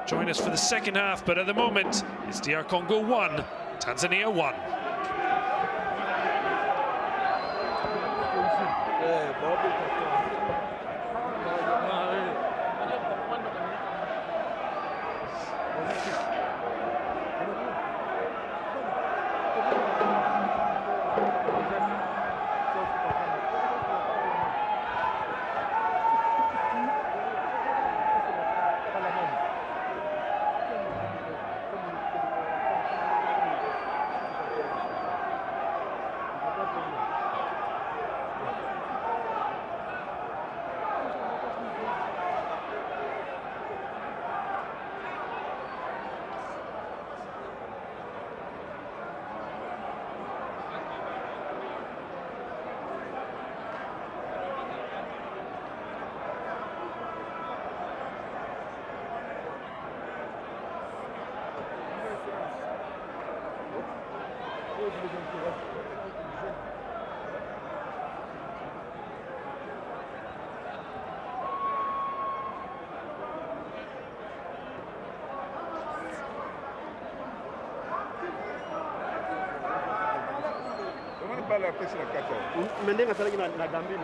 Join us for the second half, but at the moment it's DR Congo 1, Tanzania 1. La pesa la kata. Mendenga salagi na Gambino.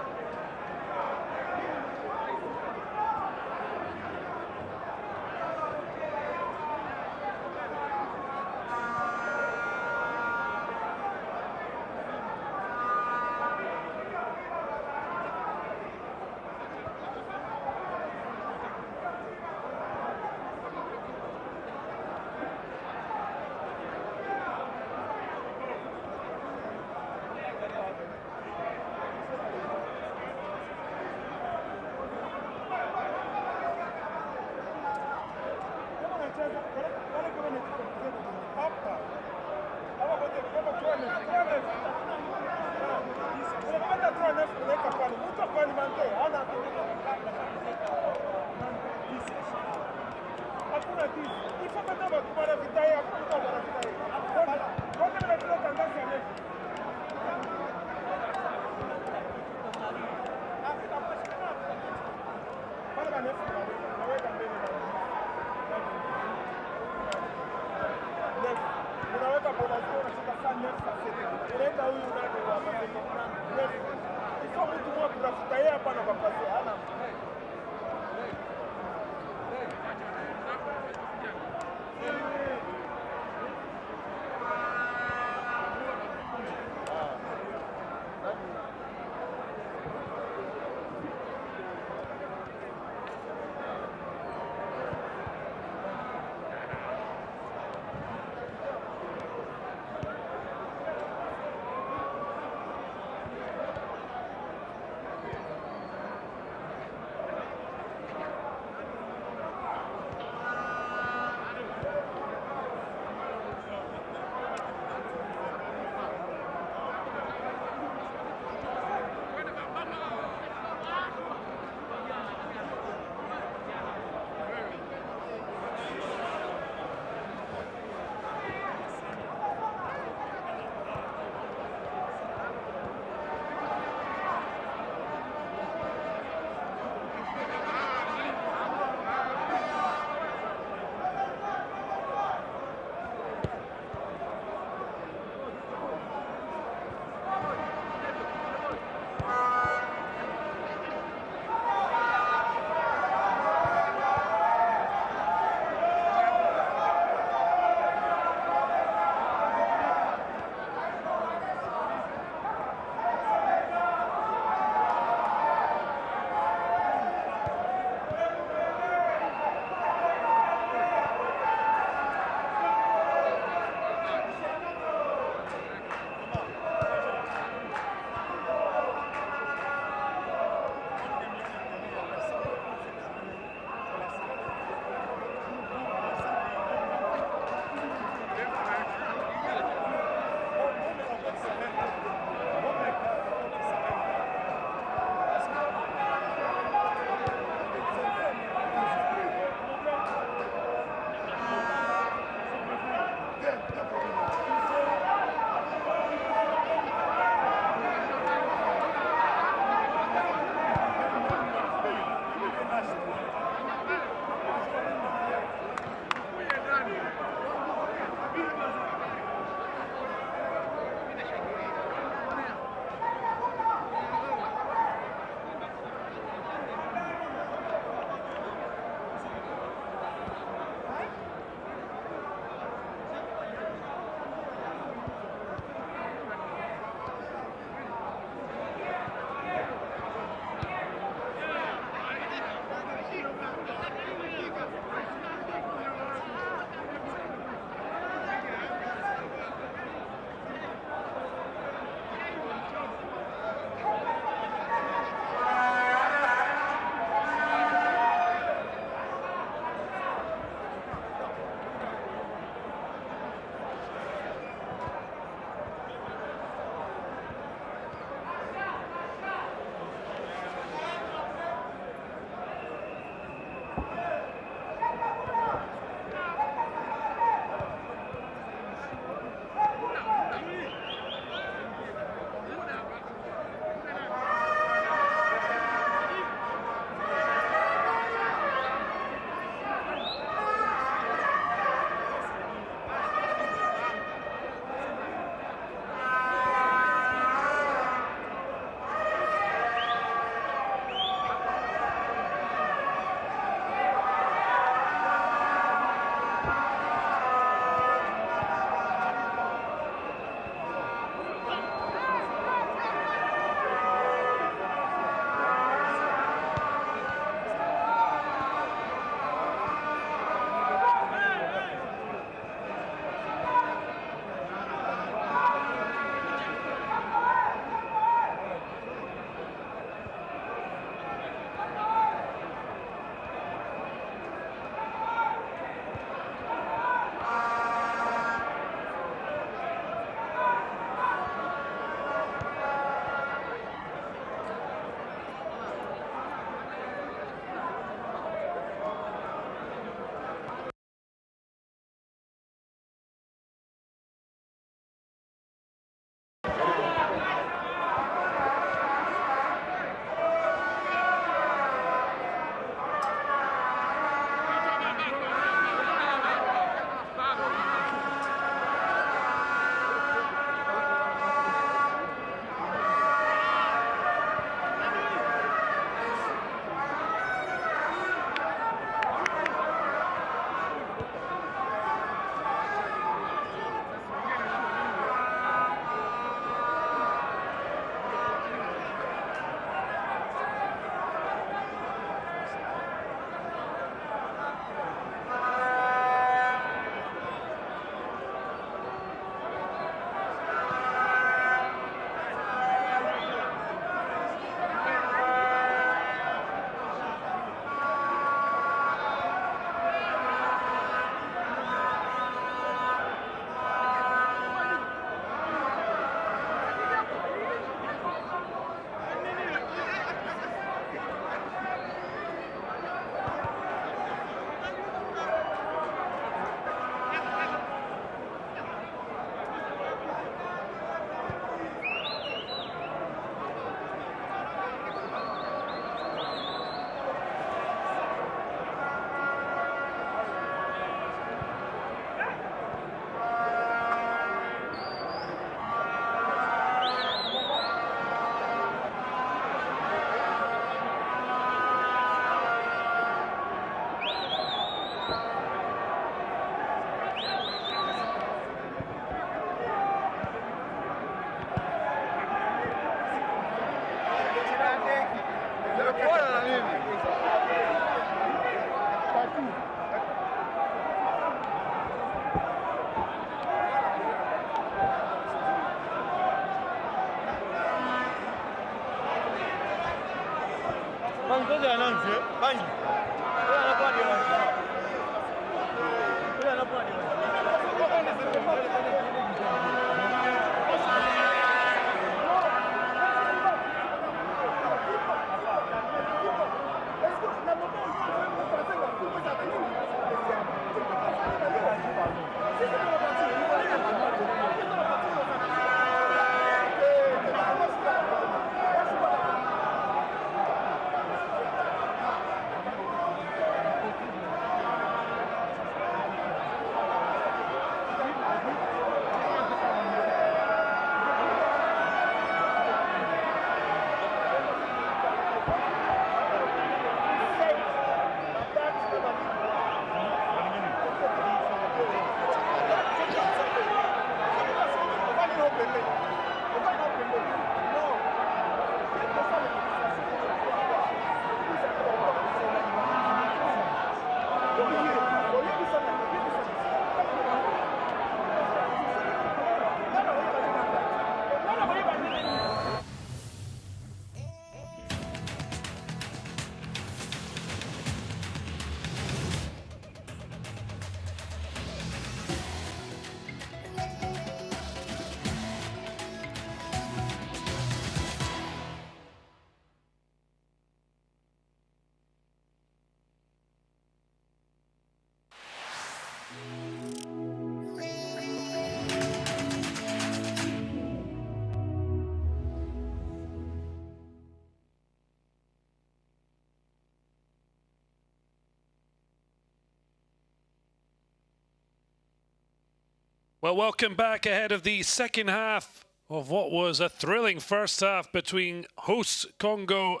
Well, welcome back ahead of the second half of what was a thrilling first half between hosts Congo,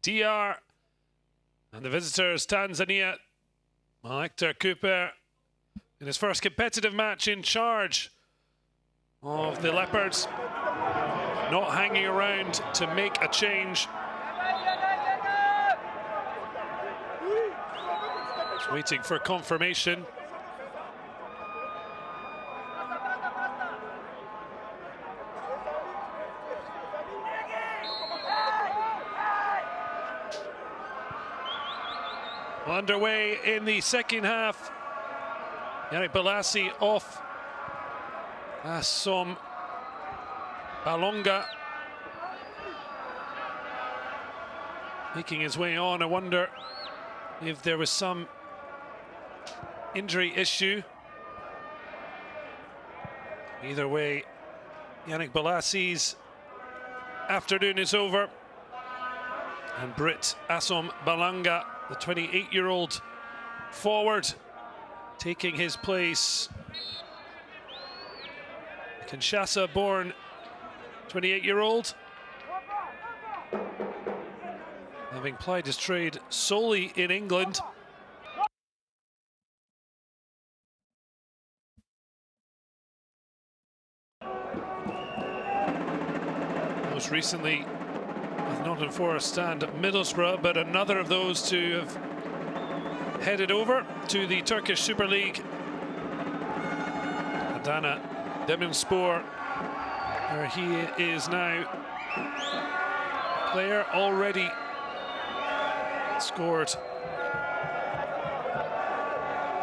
DR, and the visitors Tanzania. Well, Hector Cooper in his first competitive match in charge of the Leopards, not hanging around to make a change. Just waiting for confirmation. Underway in the second half. Yannick Bolasie off. Assom Balonga making his way on. I wonder if there was some injury issue. Either way, Yannick Bolasie's afternoon is over. And Brit Assom Balanga, the 28-year-old forward, taking his place. Kinshasa-born 28-year-old, having plied his trade solely in England. Most recently with Nottingham Forest and Middlesbrough, but another of those two have headed over to the Turkish Super League. Adana Demirspor, where he is now player, already scored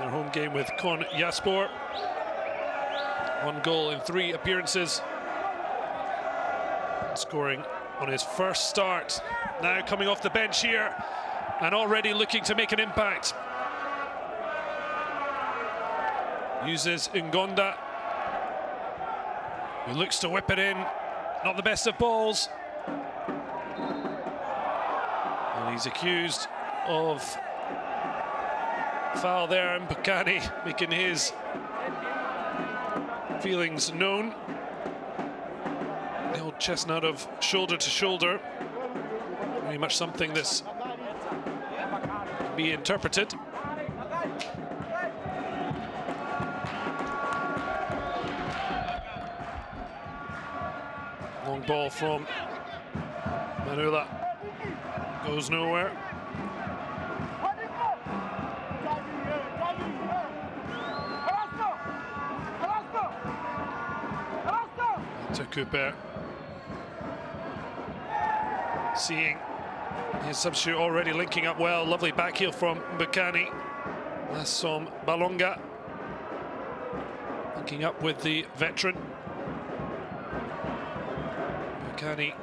their home game with Konyaspor. 1 goal in 3 appearances, scoring on his first start. Now coming off the bench here and already looking to make an impact. Uses Ngonda, who looks to whip it in. Not the best of balls. And he's accused of foul there, and Bukani making his feelings known. The old chestnut of shoulder to shoulder. Very much something that's can be interpreted. Long ball from Manula, goes nowhere. To Cooper, seeing his substitute already linking up well. Lovely back heel from Bukani. Assom Balonga linking up with the veteran. Bukani,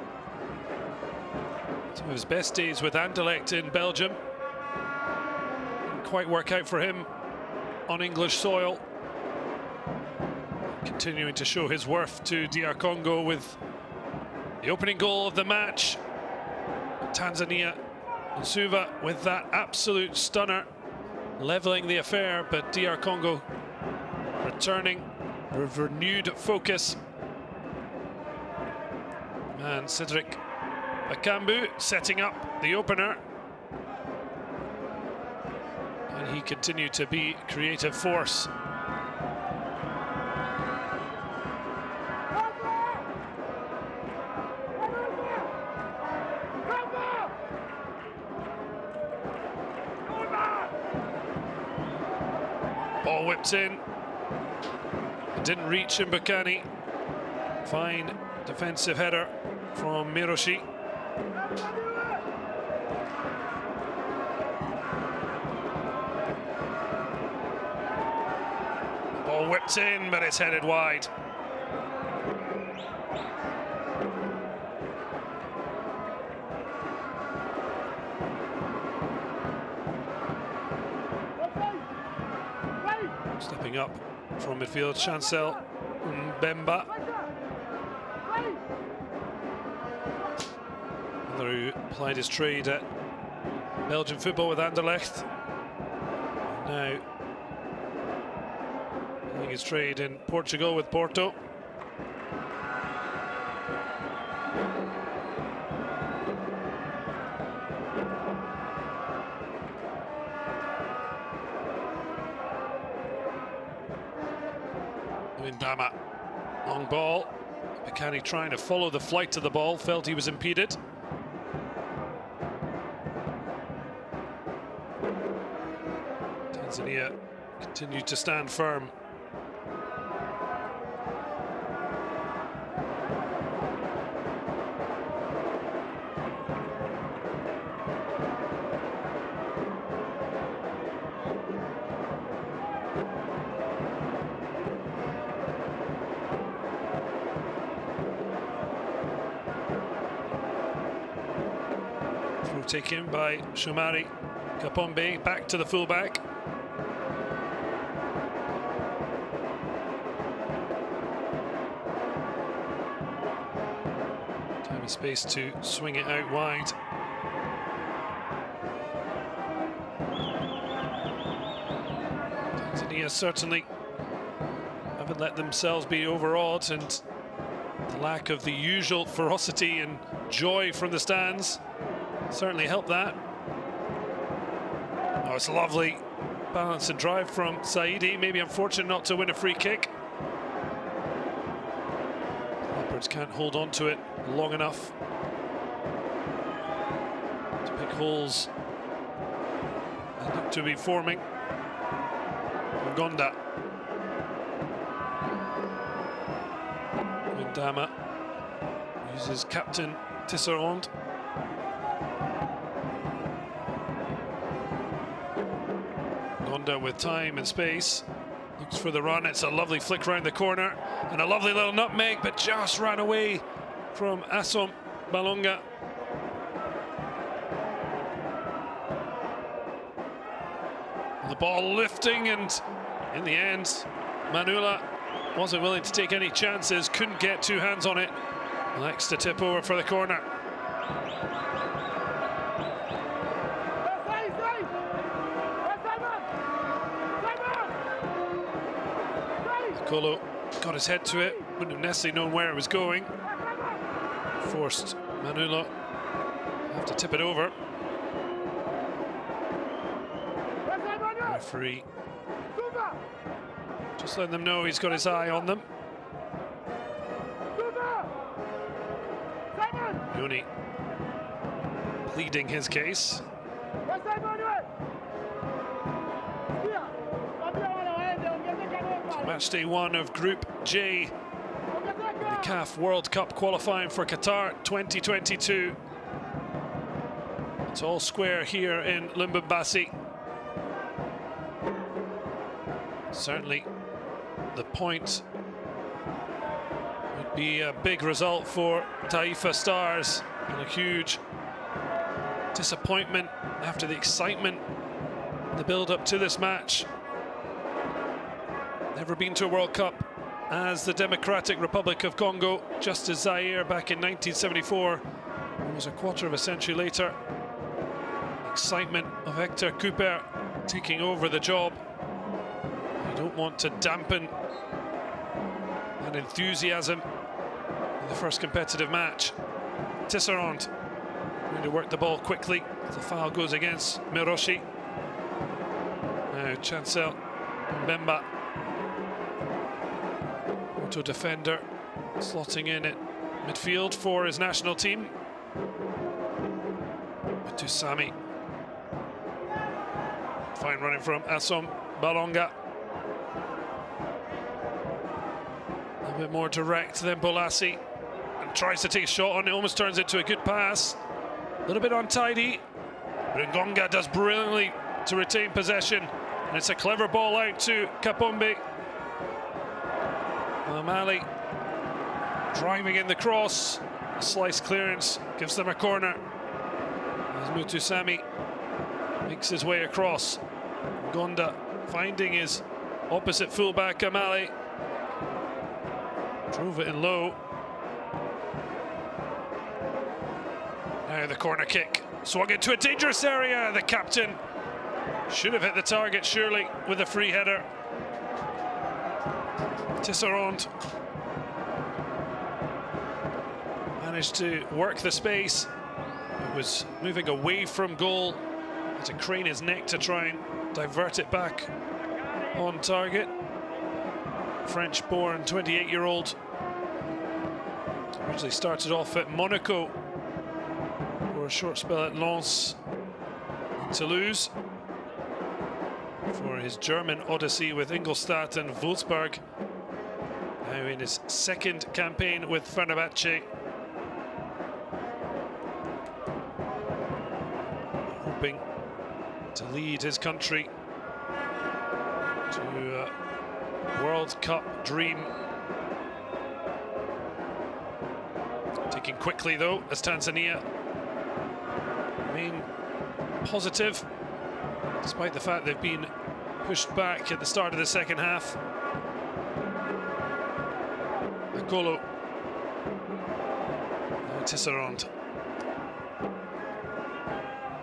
some of his best days with Anderlecht in Belgium. Didn't quite work out for him on English soil. Continuing to show his worth to DR Congo with the opening goal of the match. Tanzania, Nsuva with that absolute stunner, leveling the affair, but DR Congo returning with renewed focus. And Cedric Bakambu setting up the opener. And he continued to be creative force. Ball whipped in. It didn't reach Mbukani. Fine defensive header from Miroshi. Ball whipped in, but it's headed wide. Stepping up from midfield, Chancel Mbemba. Another who plied his trade at Belgian football with Anderlecht. Now plying his trade in Portugal with Porto. Windama, long ball. Bacani trying to follow the flight of the ball, felt he was impeded. Tanzania continued to stand firm. Through taken by Shomari Kapombe, back to the fullback. Time and space to swing it out wide. Tanzania certainly haven't let themselves be overawed, and the lack of the usual ferocity and joy from the stands certainly helped that. Oh, it's a lovely balance and drive from Saidi. Maybe unfortunate not to win a free kick. Leopards can't hold on to it long enough to pick holes that look to be forming. Ngonda. Windama uses captain Tisserand. Ngonda with time and space, looks for the run. It's a lovely flick round the corner and a lovely little nutmeg, but just ran away from Asom Balonga. The ball lifting, and in the end Manula wasn't willing to take any chances, couldn't get two hands on it. Likes to tip over for the corner. Kolo got his head to it, wouldn't have necessarily known where it was going. Forced Manula to have to tip it over. Referee just letting them know he's got his eye on them. Yoni pleading his case. Match day one of Group J, the CAF World Cup qualifying for Qatar 2022. It's all square here in Lubumbashi. Certainly the point would be a big result for Taifa Stars, and a huge disappointment after the excitement, the build-up to this match. Never been to a World Cup as the Democratic Republic of Congo, just as Zaire back in 1974. Almost a quarter of a century later. Excitement of Hector Cooper taking over the job. You don't want to dampen that enthusiasm in the first competitive match. Tisserand trying to work the ball quickly. The foul goes against Miroshi. Now Chancel Mbemba, auto defender, slotting in at midfield for his national team. Tusami. Fine running from Asom Balonga. A little bit more direct than Bolassi, and tries to take a shot on it, almost turns it to a good pass. A little bit untidy, but Ngonga does brilliantly to retain possession, and it's a clever ball out to Kapombe. Mali driving in the cross, a slice clearance gives them a corner as Mutusami makes his way across. Ngonda finding his opposite fullback Amali, drove it in low. Now the corner kick, swung into a dangerous area. The captain should have hit the target surely with a free header. Tisserand managed to work the space. It was moving away from goal. Had to crane his neck to try and divert it back on target. French-born 28-year-old. Originally started off at Monaco for a short spell at Lens, Toulouse, for his German odyssey with Ingolstadt and Wolfsburg. Now in his second campaign with Fenerbahce. Hoping to lead his country to a World Cup dream. Taking quickly though, as Tanzania remain positive, despite the fact they've been pushed back at the start of the second half. Akolo. Now Tisserand.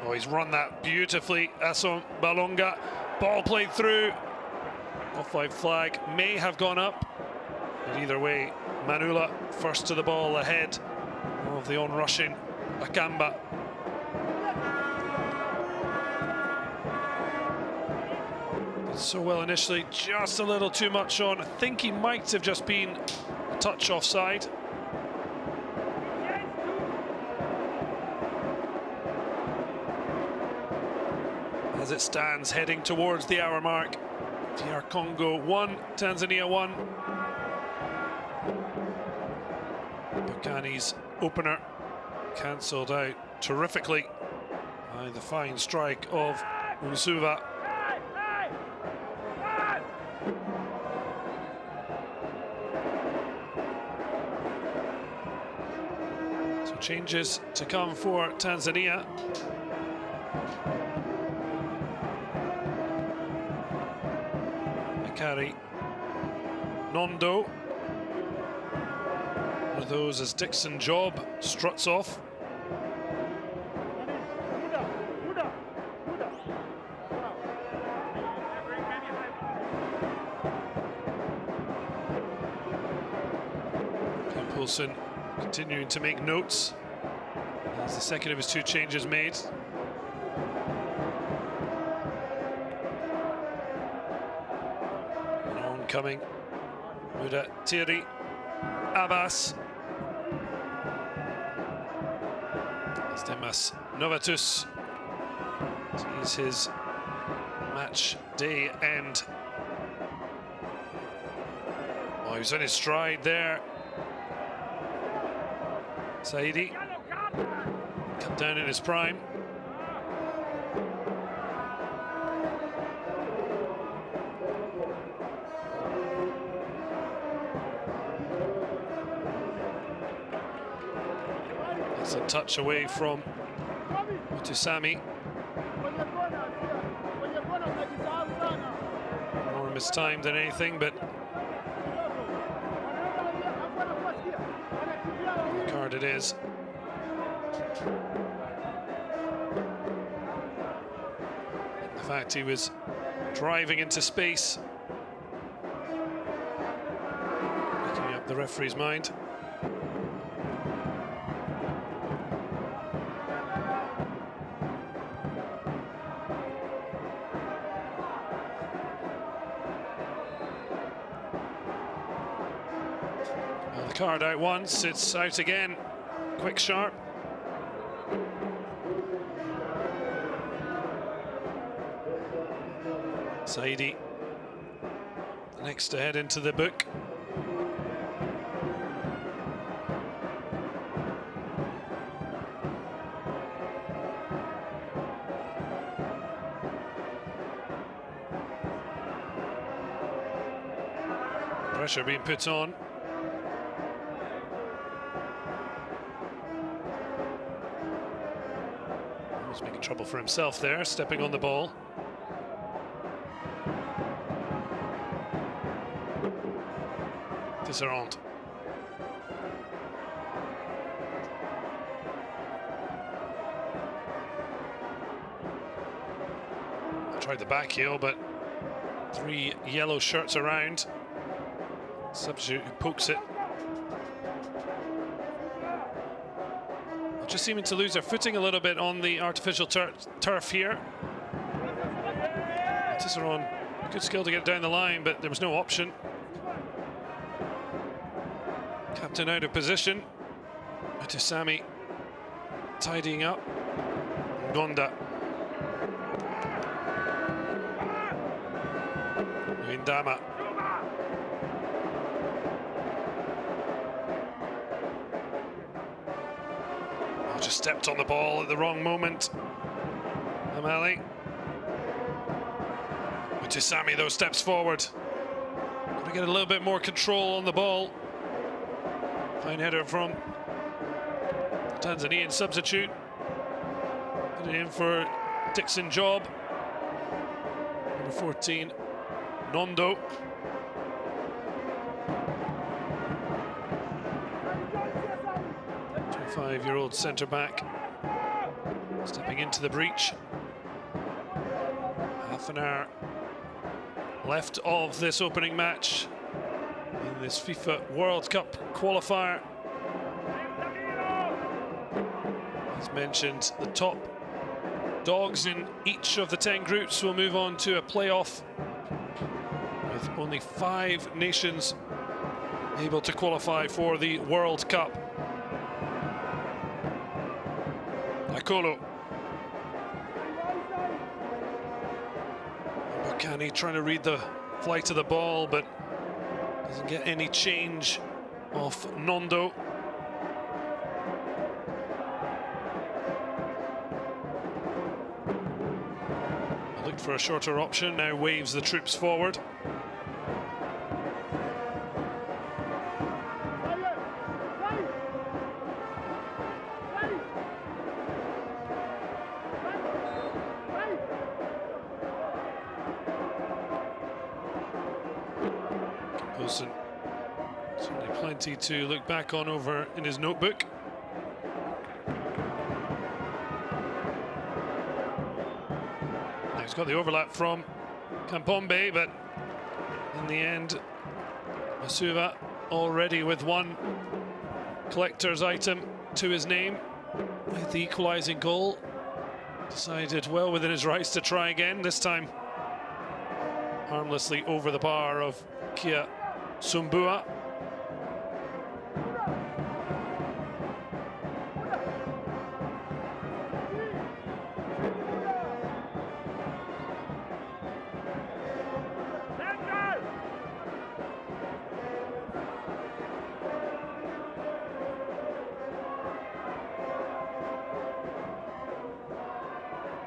Oh, he's run that beautifully. Assom Balonga. Ball played through. Offside flag may have gone up, but either way, Manula first to the ball ahead of the on-rushing Akamba. Did so well initially, just a little too much on. I think he might have just been a touch offside. As it stands, heading towards the hour mark. DR Congo 1, Tanzania 1. Bokani's opener cancelled out terrifically by the fine strike of Unsuva. So changes to come for Tanzania. Makari Nondo. One of those as Dixon Job struts off. Poulsen continuing to make notes. That's the second of his two changes made. And oncoming, Muda Thierry Abbas. Demas Novatus sees his match day end. Oh, he was on his stride there. Saidi cut down in his prime. It's a touch away from Mutusami. More mistimed than anything, but card it is. The fact he was driving into space, making up the referee's mind. Well, the card out once, it's out again. Quick, sharp. Saidi, the next to head into the book. Pressure being put on. He's making trouble for himself there, stepping on the ball. Tisserand. Tried the back heel, but three yellow shirts around. Substitute who pokes it. Just seeming to lose their footing a little bit on the artificial turf here. Cicerone, good skill to get down the line, but there was no option. Captain out of position. Sami tidying up. Gonda. Indama. Just stepped on the ball at the wrong moment. Amali. Sami though steps forward. Got to get a little bit more control on the ball. Fine header from the Tanzanian substitute. Put it in for Dixon Job. Number 14, Nondo. Five-year-old centre-back stepping into the breach. Half an hour left of this opening match in this FIFA World Cup qualifier. As mentioned, the top dogs in each of the 10 groups will move on to a playoff, with only 5 nations able to qualify for the World Cup. Akolo. Bakani trying to read the flight of the ball, but doesn't get any change off Nondo. Looked for a shorter option, now waves the troops forward. Certainly plenty to look back on over in his notebook. Now he's got the overlap from Kampombe, but in the end, Masuva already with one collector's item to his name with the equalising goal. Decided well within his rights to try again, this time harmlessly over the bar of Kia Sumbua.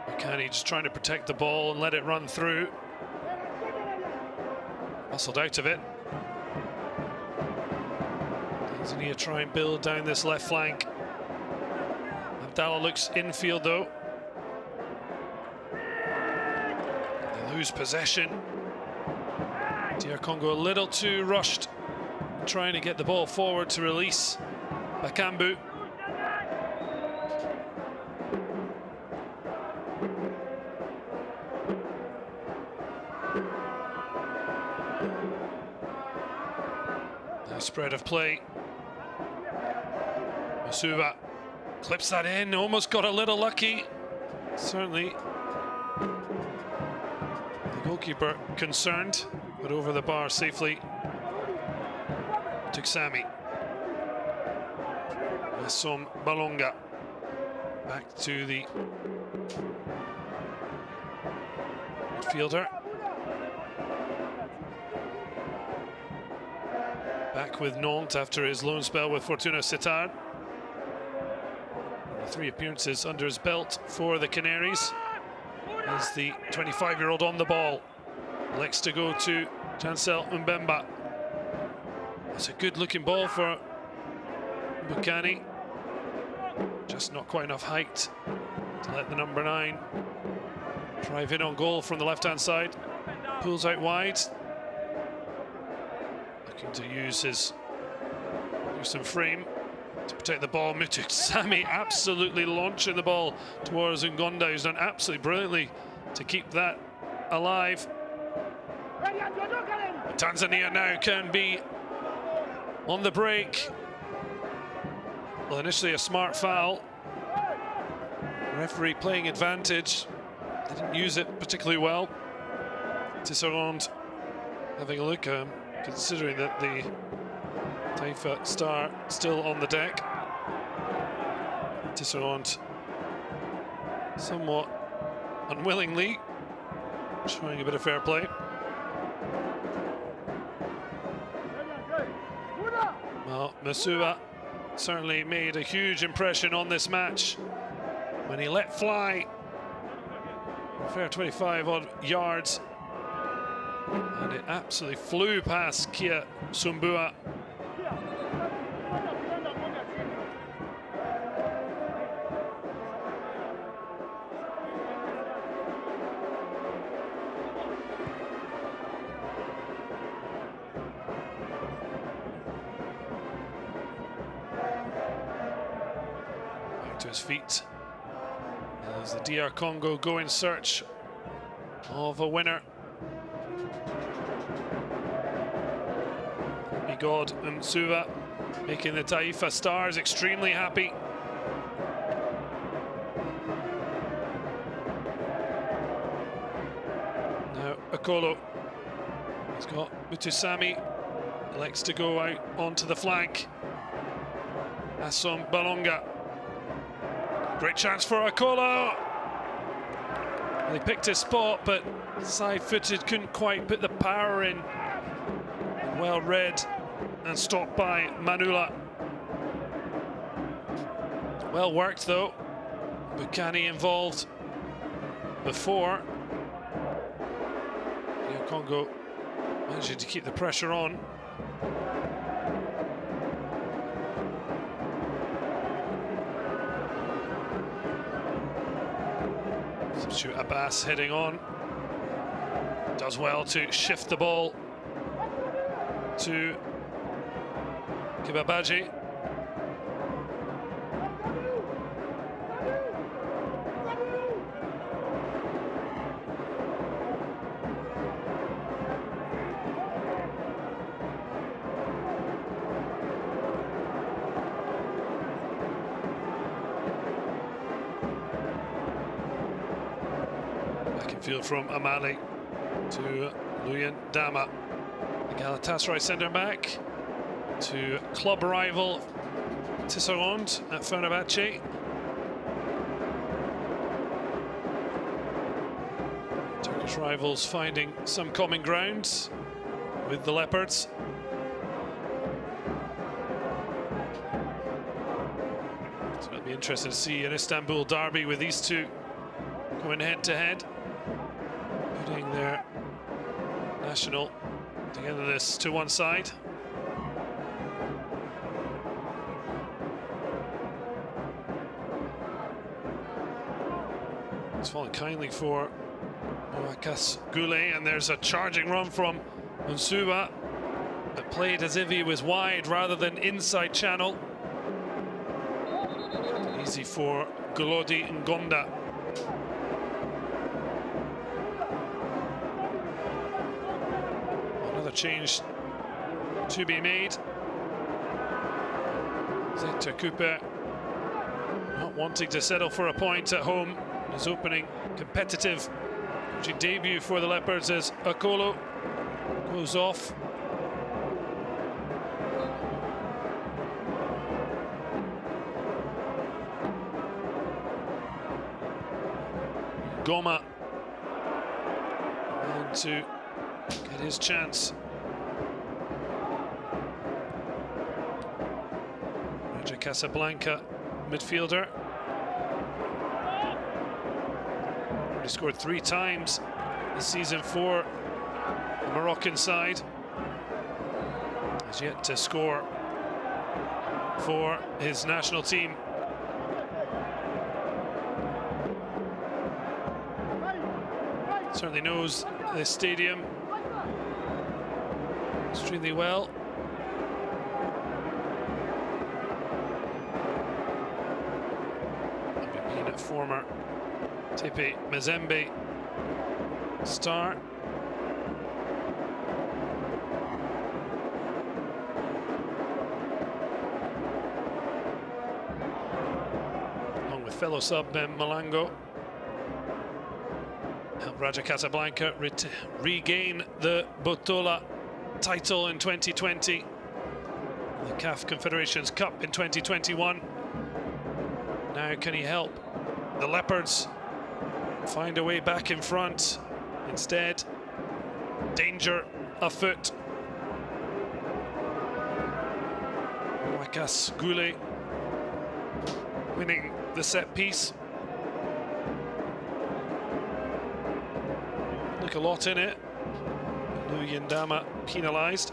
Makani just trying to protect the ball and let it run through. Muscled out of it. Tanzania try and build down this left flank. Abdallah looks infield though. They lose possession. DR Congo a little too rushed, trying to get the ball forward to release Bakambu. Spread of play. Masuva clips that in, almost got a little lucky. Certainly the goalkeeper concerned, but over the bar safely. Took Sami. Som Balonga back to the midfielder. Back with Nantes after his loan spell with Fortuna Sittard. 3 appearances under his belt for the Canaries. As the 25-year-old on the ball. Likes to go to Chancel Mbemba. That's a good-looking ball for Bukani. Just not quite enough height to let the number 9 drive in on goal from the left-hand side. Pulls out wide. Looking to use his some frame to protect the ball. Mutuk Sami absolutely launching the ball towards Ngonda, who's done absolutely brilliantly to keep that alive. But Tanzania now can be on the break. Well, initially a smart foul. Referee playing advantage. They didn't use it particularly well. Tisserand having a look, considering that the Taifa star still on the deck. Tisserand somewhat unwillingly showing a bit of fair play. Well, Masua certainly made a huge impression on this match when he let fly a fair 25 odd yards, and it absolutely flew past Kia Sumbua. To his feet as the DR Congo go in search of a winner. Migod Msuva making the Taifa Stars extremely happy. Now Akolo has got Mutusami, likes to go out onto the flank. Assom Balonga. Great chance for Akolo. He picked his spot, but side-footed, couldn't quite put the power in. Well read and stopped by Manula. Well worked though. Bukani involved before. DR Congo managing to keep the pressure on. Substitute Abbas heading on. Does well to shift the ball to Kibabaji. Back in field from Amali to Luyan Dama. The Galatasaray centre-back to club rival Tisserand at Fenerbahce. Turkish rivals finding some common ground with the Leopards. So it'll be interesting to see an Istanbul derby with these two going head-to-head, putting their national togetherness to one side. It's fallen kindly for Moakas Goulet, and there's a charging run from Unsuba, but played as if he was wide rather than inside channel. Easy for Golodi Ngonda. Another change to be made. Zeta Cooper not wanting to settle for a point at home. His opening competitive debut for the Leopards as Akolo goes off. Goma on to get his chance. Raja Casablanca, midfielder. Already scored 3 times this season for the Moroccan side. Has yet to score for his national team. Certainly knows this stadium extremely well. Having been a former Tepe Mazembe star. fellow sub Ben Malango. Helped Raja Casablanca regain the Botola title in 2020. The CAF Confederations Cup in 2021. Now can he help the Leopards find a way back in front? Instead, danger afoot. Wakas Goulet winning the set piece. Look a lot in it. Lou Yindama penalised.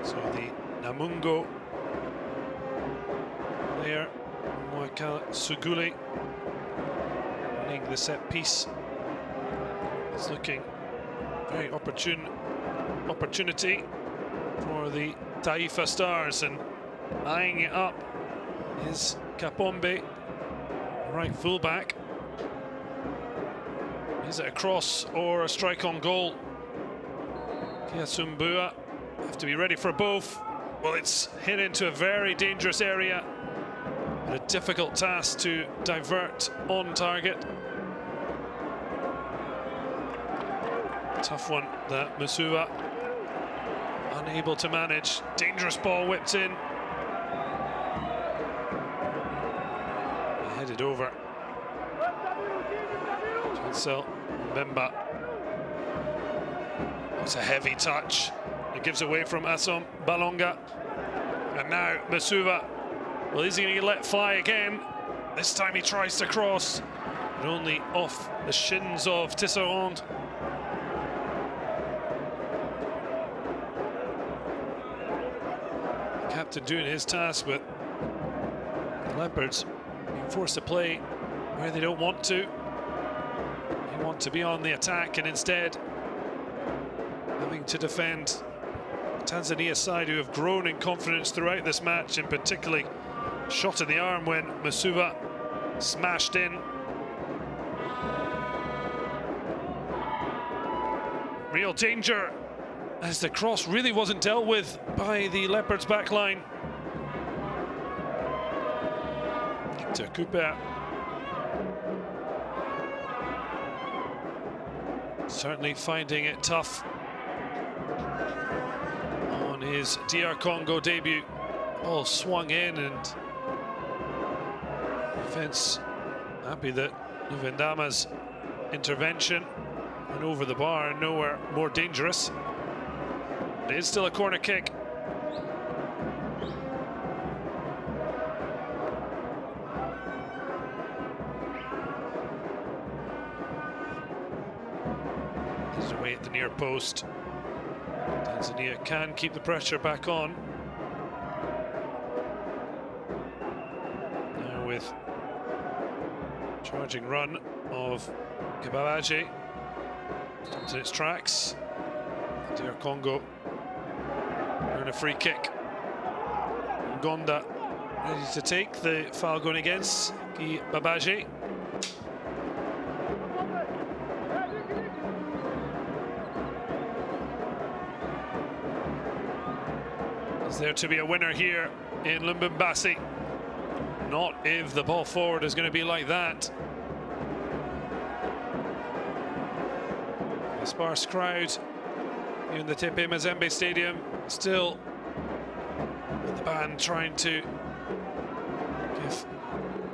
So the Namungo player, Mwaka Sugule, winning the set piece. It's looking very opportunity for the Taifa Stars, and eyeing it up is Kapombe, right fullback. Is it a cross or a strike on goal? Kiasumbua have to be ready for both. Well, it's hit into a very dangerous area, but a difficult task to divert on target. Tough one that Musua unable to manage. Dangerous ball whipped in. Headed over. Chancel Mbemba. It's a heavy touch. It gives away from Asom Balonga. And now Masuva. Well, is he going to let fly again? This time he tries to cross, but only off the shins of Tisserand. Captain doing his task, but the Leopards being forced to play where they don't want to. They want to be on the attack, and instead having to defend the Tanzania side, who have grown in confidence throughout this match, and particularly shot in the arm when Masuva smashed in. Real danger, as the cross really wasn't dealt with by the Leopards' backline. To Cooper. Certainly finding it tough on his DR Congo debut. Ball swung in, and defense happy that Luvendama's intervention went over the bar and nowhere more dangerous. It is still a corner kick. He's away at the near post. Tanzania can keep the pressure back on. Now with charging run of Kababaji. Stops in its tracks. DR Congo earn a free kick. Ngonda ready to take the foul going against Babaji. Is there to be a winner here in Lubumbashi? Not if the ball forward is going to be like that. A sparse crowd in the Tepe Mazembe Stadium, still with the band trying to give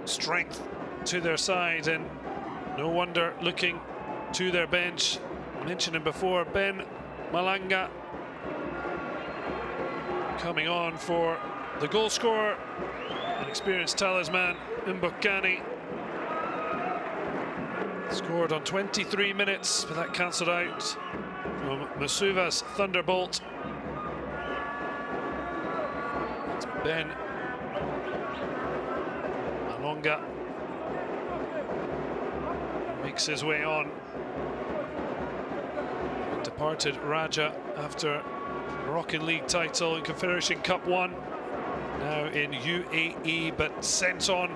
strength to their side, and no wonder looking to their bench. I mentioned him before, Ben Malanga coming on for the goal scorer, an experienced talisman, Mbokani. Scored on 23 minutes, but that cancelled out from Masuva's thunderbolt. It's Ben Malonga makes his way on. Departed Raja after Moroccan League title and Confederation Cup 1. Now in UAE, but sent on.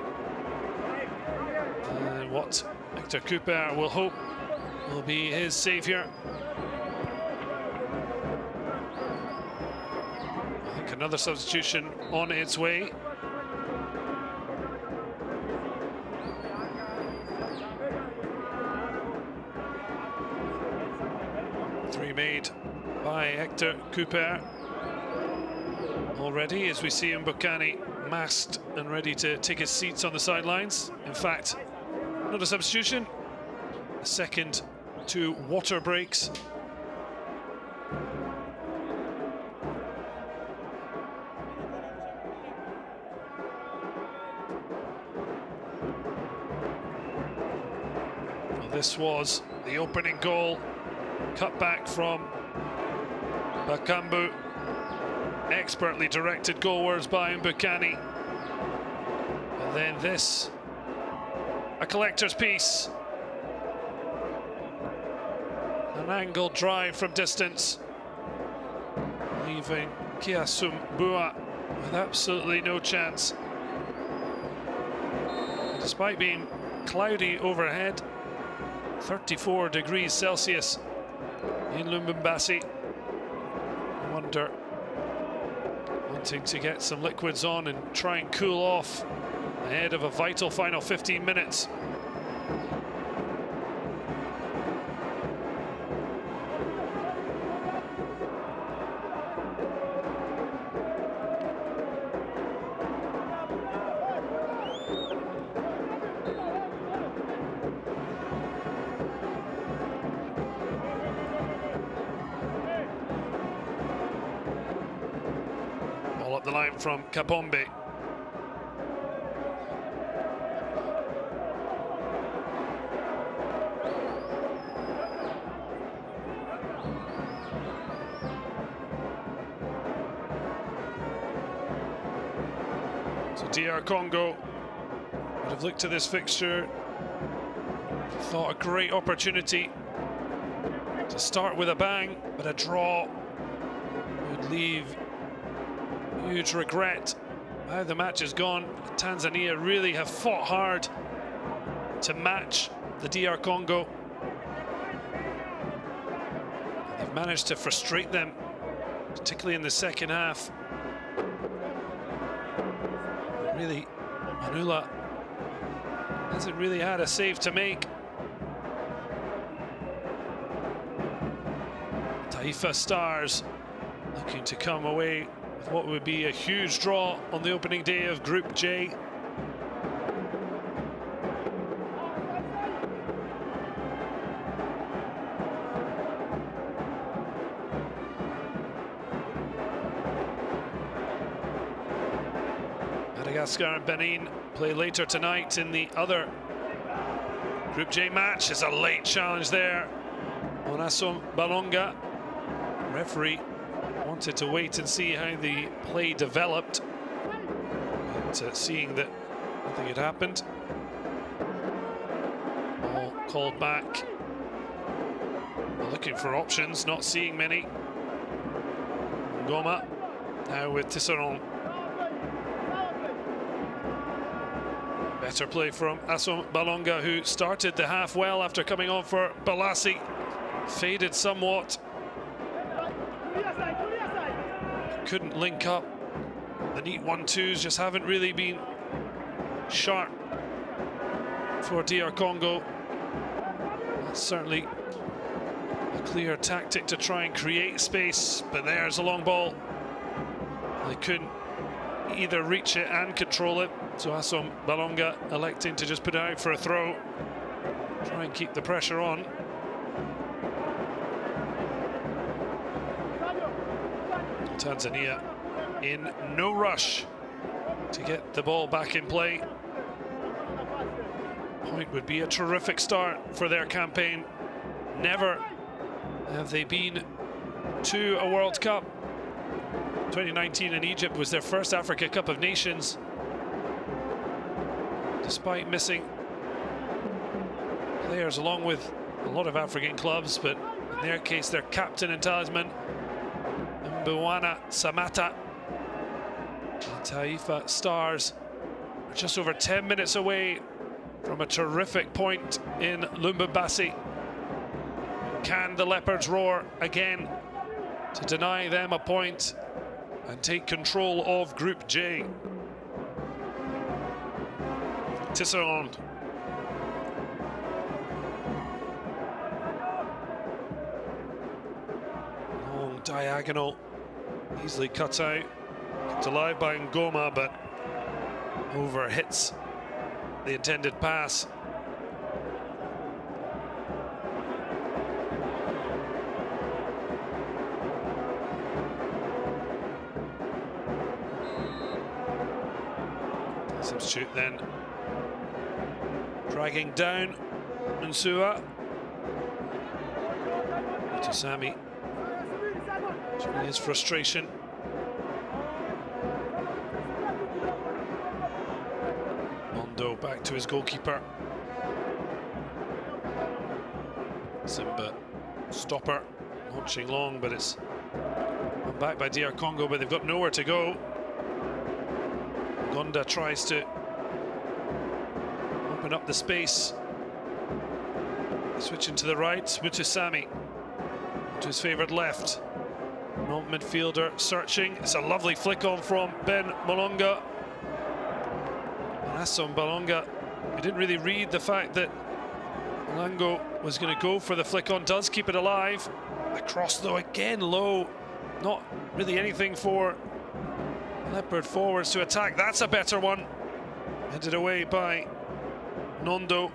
And what Hector Cooper will hope will be his saviour. Another substitution on its way. Three made by Hector Cooper already, as we see Mbokani masked and ready to take his seats on the sidelines. In fact, another substitution, a second 2 water breaks. Well, this was the opening goal, cut back from Bakambu. Expertly directed goalwards by Mbokani. And then this, a collector's piece. An angled drive from distance, leaving Kiasum Bua with absolutely no chance. Despite being cloudy overhead, 34 degrees Celsius in Lubumbashi. I wonder, wanting to get some liquids on and try and cool off ahead of a vital final 15 minutes. Up the line from Kabombe. So DR Congo would have looked at this fixture, thought a great opportunity to start with a bang, but a draw would leave huge regret how the match has gone. Tanzania really have fought hard to match the DR Congo. They've managed to frustrate them, particularly in the second half. Really, Manula hasn't really had a save to make. Taifa Stars looking to come away with what would be a huge draw on the opening day of Group J. Madagascar and Benin play later tonight in the other Group J match. It's a late challenge there on Assom Balonga. Referee wanted to wait and see how the play developed, but seeing that nothing had happened, ball called back. Looking for options, not seeing many. Ngoma now with Tisserand. Better play from Assom Balonga, who started the half well after coming on for Balassi. Faded somewhat. Couldn't link up. The neat 1-2s just haven't really been sharp for DR Congo. That's certainly a clear tactic to try and create space, but there's a long ball. They couldn't either reach it and control it, so Assom Balonga electing to just put it out for a throw. Try and keep the pressure on. Tanzania in no rush to get the ball back in play. Point would be a terrific start for their campaign. Never have they been to a World Cup. 2019 in Egypt was their first Africa Cup of Nations. Despite missing players along with a lot of African clubs, but in their case their captain and talisman Mbwana Samata. The Taifa Stars are just over 10 minutes away from a terrific point in Lubumbashi. Can the Leopards roar again to deny them a point and take control of Group J. Tisserand. Long diagonal, easily cut out. Kept alive by Ngoma, but over hits the intended pass. Substitute then. Dragging down Nsua. To Sammy. Showing his frustration. Mondo back to his goalkeeper. Simba, stopper, launching long, but it's back by DR Congo, but they've got nowhere to go. Gonda tries to open up the space. Switching to the right, Mutusami to his favoured left. Non-midfielder searching. It's a lovely flick on from Ben Malonga. Assom Balonga, who didn't really read the fact that Malango was going to go for the flick on, does keep it alive. Across though, again low. Not really anything for Leopard forwards to attack. That's a better one. Headed away by Nondo.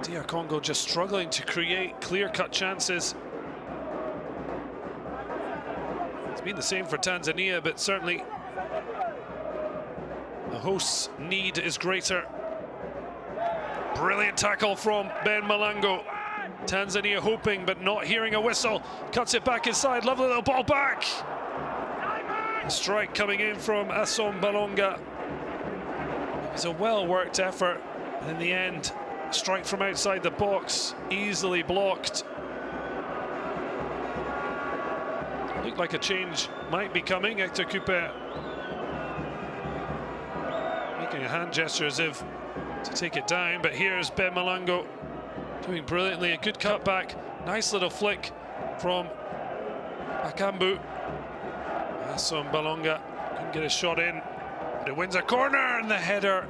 DR Congo just struggling to create clear-cut chances. It's been the same for Tanzania, but certainly the hosts' need is greater. Brilliant tackle from Ben Malango. Tanzania hoping but not hearing a whistle. Cuts it back inside, lovely little ball back. A strike coming in from Assom Balonga. It was a well-worked effort, and in the end, a strike from outside the box, easily blocked. Looked like a change might be coming. Hector Coupe making a hand gesture as if to take it down, but here's Ben Malango doing brilliantly. A good cutback, nice little flick from Bakambu. Assom Balonga couldn't get a shot in, but it wins a corner, and the header,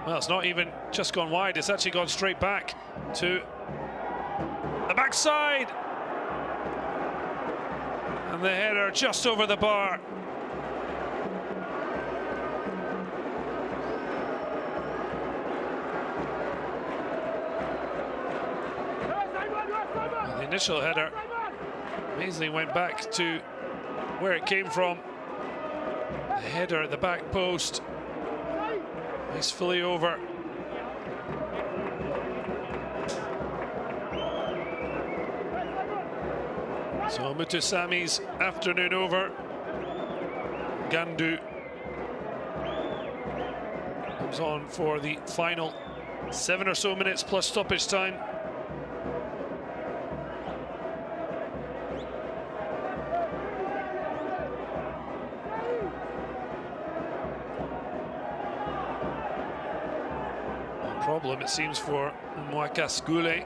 well, it's not even just gone wide, it's actually gone straight back to the backside. And the header just over the bar. Well, the initial header amazingly went back to where it came from. The header at the back post. Nice fully over. So Mutusami's afternoon over. Gandu comes on for the final 7 or so minutes plus stoppage time. No problem, it seems, for Mwaka Skule.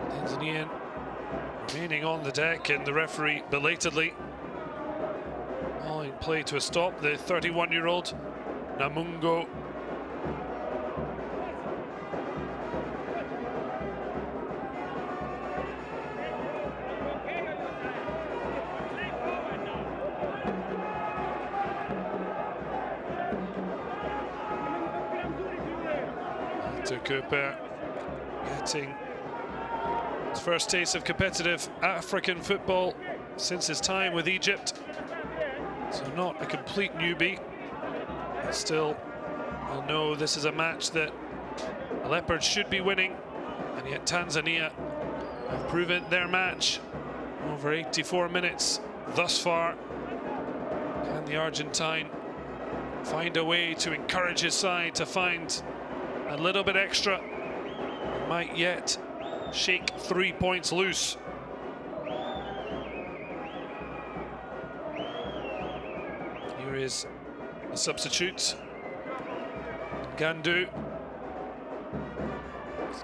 Tanzanian remaining on the deck, and the referee belatedly calling play to a stop. The 31-year-old Namungo. To Cooper getting his first taste of competitive African football since his time with Egypt. So not a complete newbie, but still, I know this is a match that the Leopards should be winning, and yet Tanzania have proven their match over 84 minutes thus far. Can the Argentine find a way to encourage his side to find a little bit extra? Might yet shake 3 points loose. Here is the substitute, Gandu.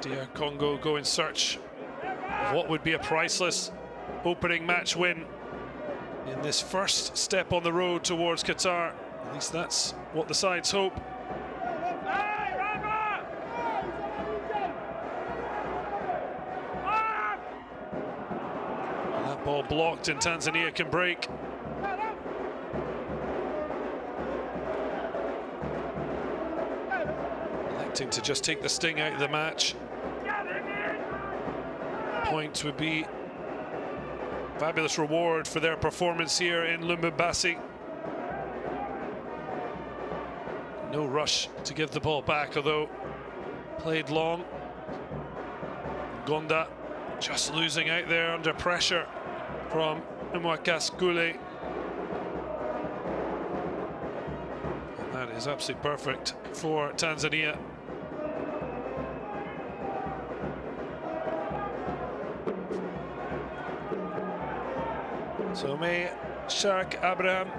DR Congo go in search of what would be a priceless opening match win in this first step on the road towards Qatar. At least that's what the sides hope. And that ball blocked and Tanzania can break. Electing to just take the sting out of the match. Point would be fabulous reward for their performance here in Lubumbashi. No rush to give the ball back, although played long. Gonda just losing out there under pressure from Mwakaskule. That is absolutely perfect for Tanzania. So may Shark Abraham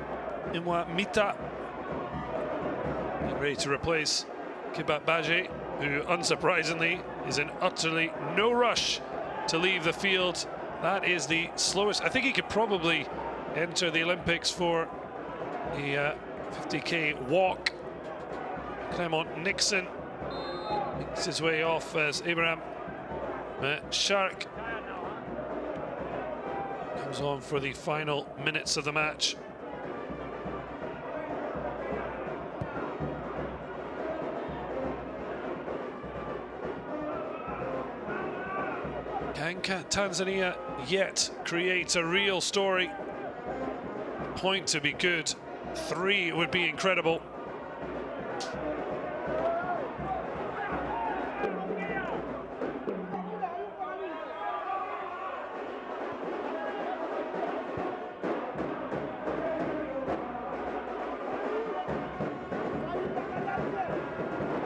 Imwa Mita ready to replace Kibat Baje, who unsurprisingly is in utterly no rush to leave the field. That is the slowest. I think he could probably enter the Olympics for the 50k walk. Clement Nixon makes his way off as Abraham Shark comes on for the final minutes of the match. Can Tanzania yet create a real story? A point to be good, 3 would be incredible.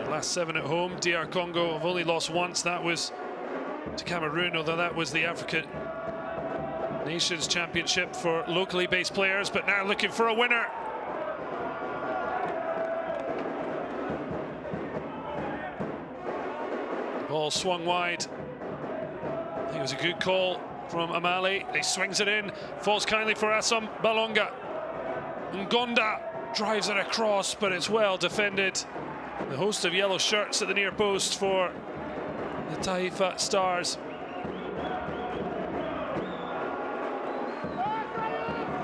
The last 7 at home, DR Congo have only lost once. That was to Cameroon, although that was the African Nations Championship for locally based players, but now looking for a winner. The ball swung wide. I think it was a good call from Amali. He swings it in, falls kindly for Assam Balonga. Ngonda drives it across, but it's well defended. The host of yellow shirts at the near post for the Taifa Stars.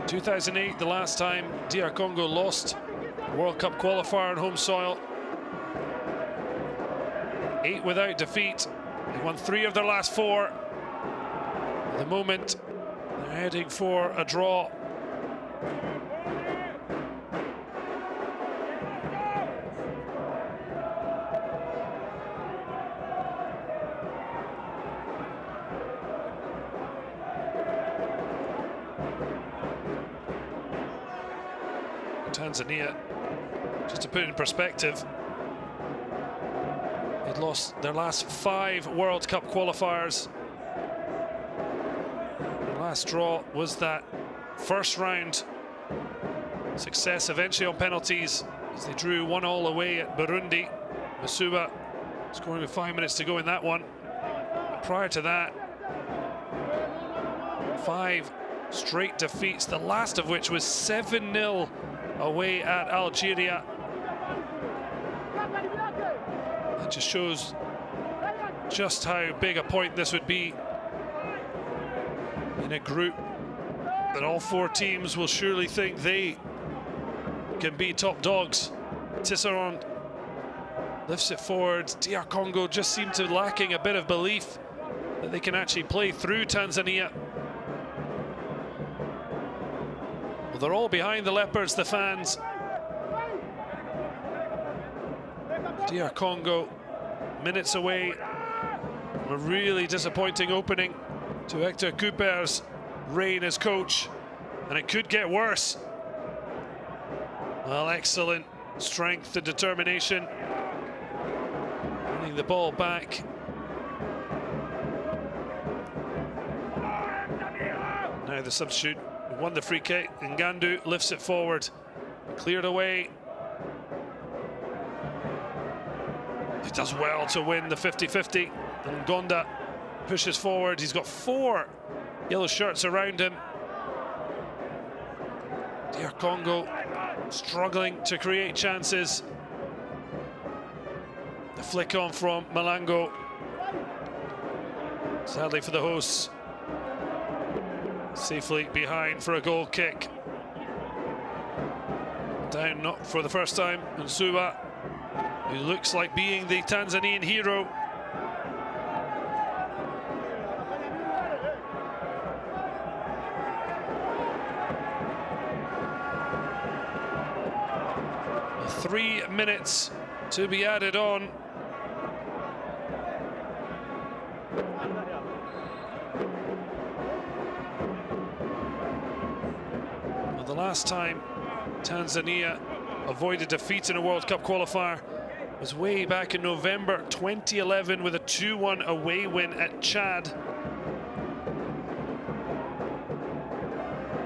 In 2008, the last time DR Congo lost a World Cup qualifier on home soil. 8 without defeat. They won 3 of their last 4. At the moment, they're heading for a draw. Tanzania, just to put it in perspective, they'd lost their last 5 World Cup qualifiers. The last draw was that first round success, eventually on penalties, as they drew 1-1 away at Burundi. Masuba scoring with 5 minutes to go in that one. But prior to that, 5 straight defeats, the last of which was 7-0 away at Algeria. That just shows just how big a point this would be in a group that all 4 teams will surely think they can be top dogs. Tisserand lifts it forward. DR Congo just seem to lacking a bit of belief that they can actually play through Tanzania. Well, they're all behind the Leopards, the fans. DR Congo minutes away from a really disappointing opening to Hector Cooper's reign as coach, and it could get worse. Well, excellent strength and determination. Winning the ball back. Now the substitute won the free kick. Ngandu lifts it forward, cleared away. He does well to win the 50-50. Ngonda pushes forward. He's got 4 yellow shirts around him. DR Congo struggling to create chances. The flick on from Malango. Sadly for the hosts. Safely behind for a goal kick. Down not for the first time, Nsuba, who looks like being the Tanzanian hero. The 3 minutes to be added on. Well, the last time Tanzania avoided defeat in a World Cup qualifier was way back in November 2011 with a 2-1 away win at Chad.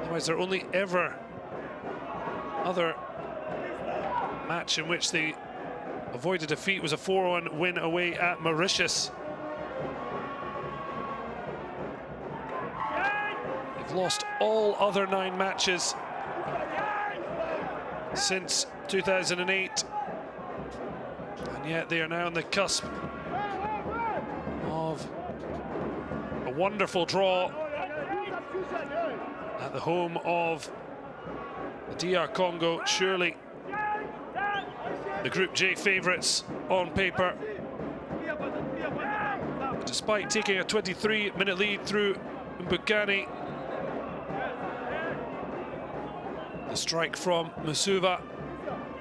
Otherwise, their only ever other match in which they avoided defeat was a 4-1 win away at Mauritius. They've lost all other 9 matches since 2008, and yet they are now on the cusp of a wonderful draw at the home of the DR Congo, surely the Group J favourites on paper. Despite taking a 23-minute lead through Mbukani, the strike from Masuva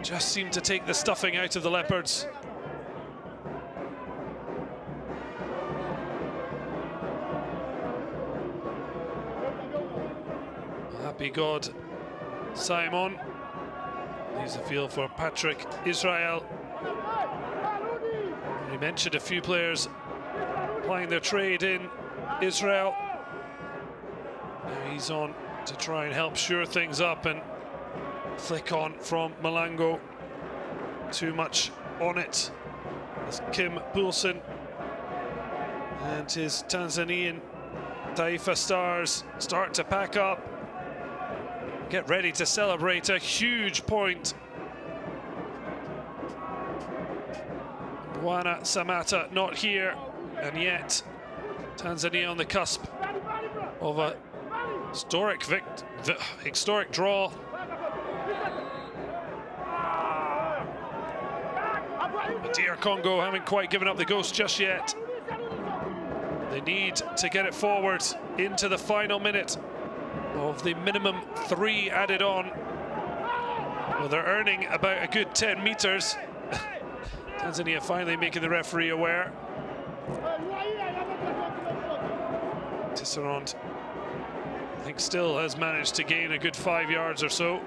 just seemed to take the stuffing out of the Leopards. Happy God Simon leaves the field for Patrick Israel. We mentioned a few players plying their trade in Israel. Now he's on to try and help shore things up, and flick on from Malango. Too much on it as Kim Poulsen and his Tanzanian Taifa Stars start to pack up, get ready to celebrate a huge point. Bwana Samata not here, and yet Tanzania on the cusp of a historic draw. But DR Congo haven't quite given up the ghost just yet. They need to get it forward into the final minute of the minimum 3 added on. Well, they're earning about a good 10 meters. Tanzania finally making the referee aware. Tisserand, I think, still has managed to gain a good 5 yards or so.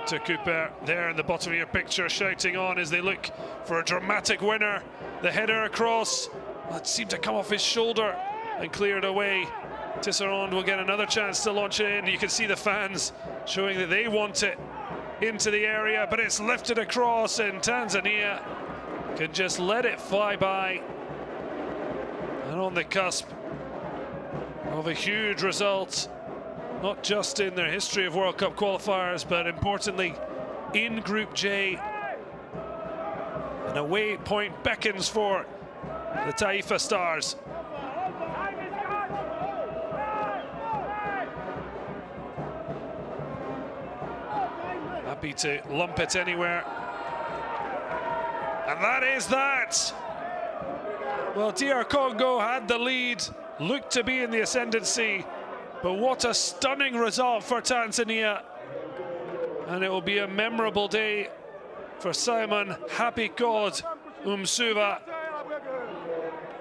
To Cooper there in the bottom of your picture, shouting on as they look for a dramatic winner. The header across, that seemed to come off his shoulder and cleared away. Tisserand will get another chance to launch it in. You can see the fans showing that they want it into the area, but it's lifted across, and Tanzania can just let it fly by. And on the cusp of a huge result, not just in their history of World Cup qualifiers, but importantly in Group J. An away point beckons for the Taifa Stars. Happy to lump it anywhere. And that is that. Well, DR Congo had the lead, looked to be in the ascendancy, but what a stunning result for Tanzania. And it will be a memorable day for Simon Happy God Msuva,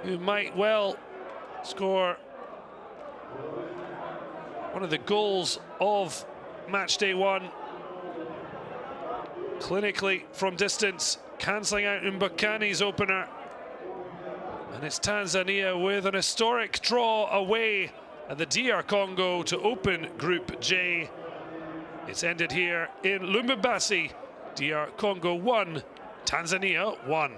who might well score one of the goals of match day 1. Clinically from distance, cancelling out Mbukani's opener. And it's Tanzania with an historic draw away at the DR Congo to open Group J. It's ended here in Lubumbashi. DR Congo 1, Tanzania 1.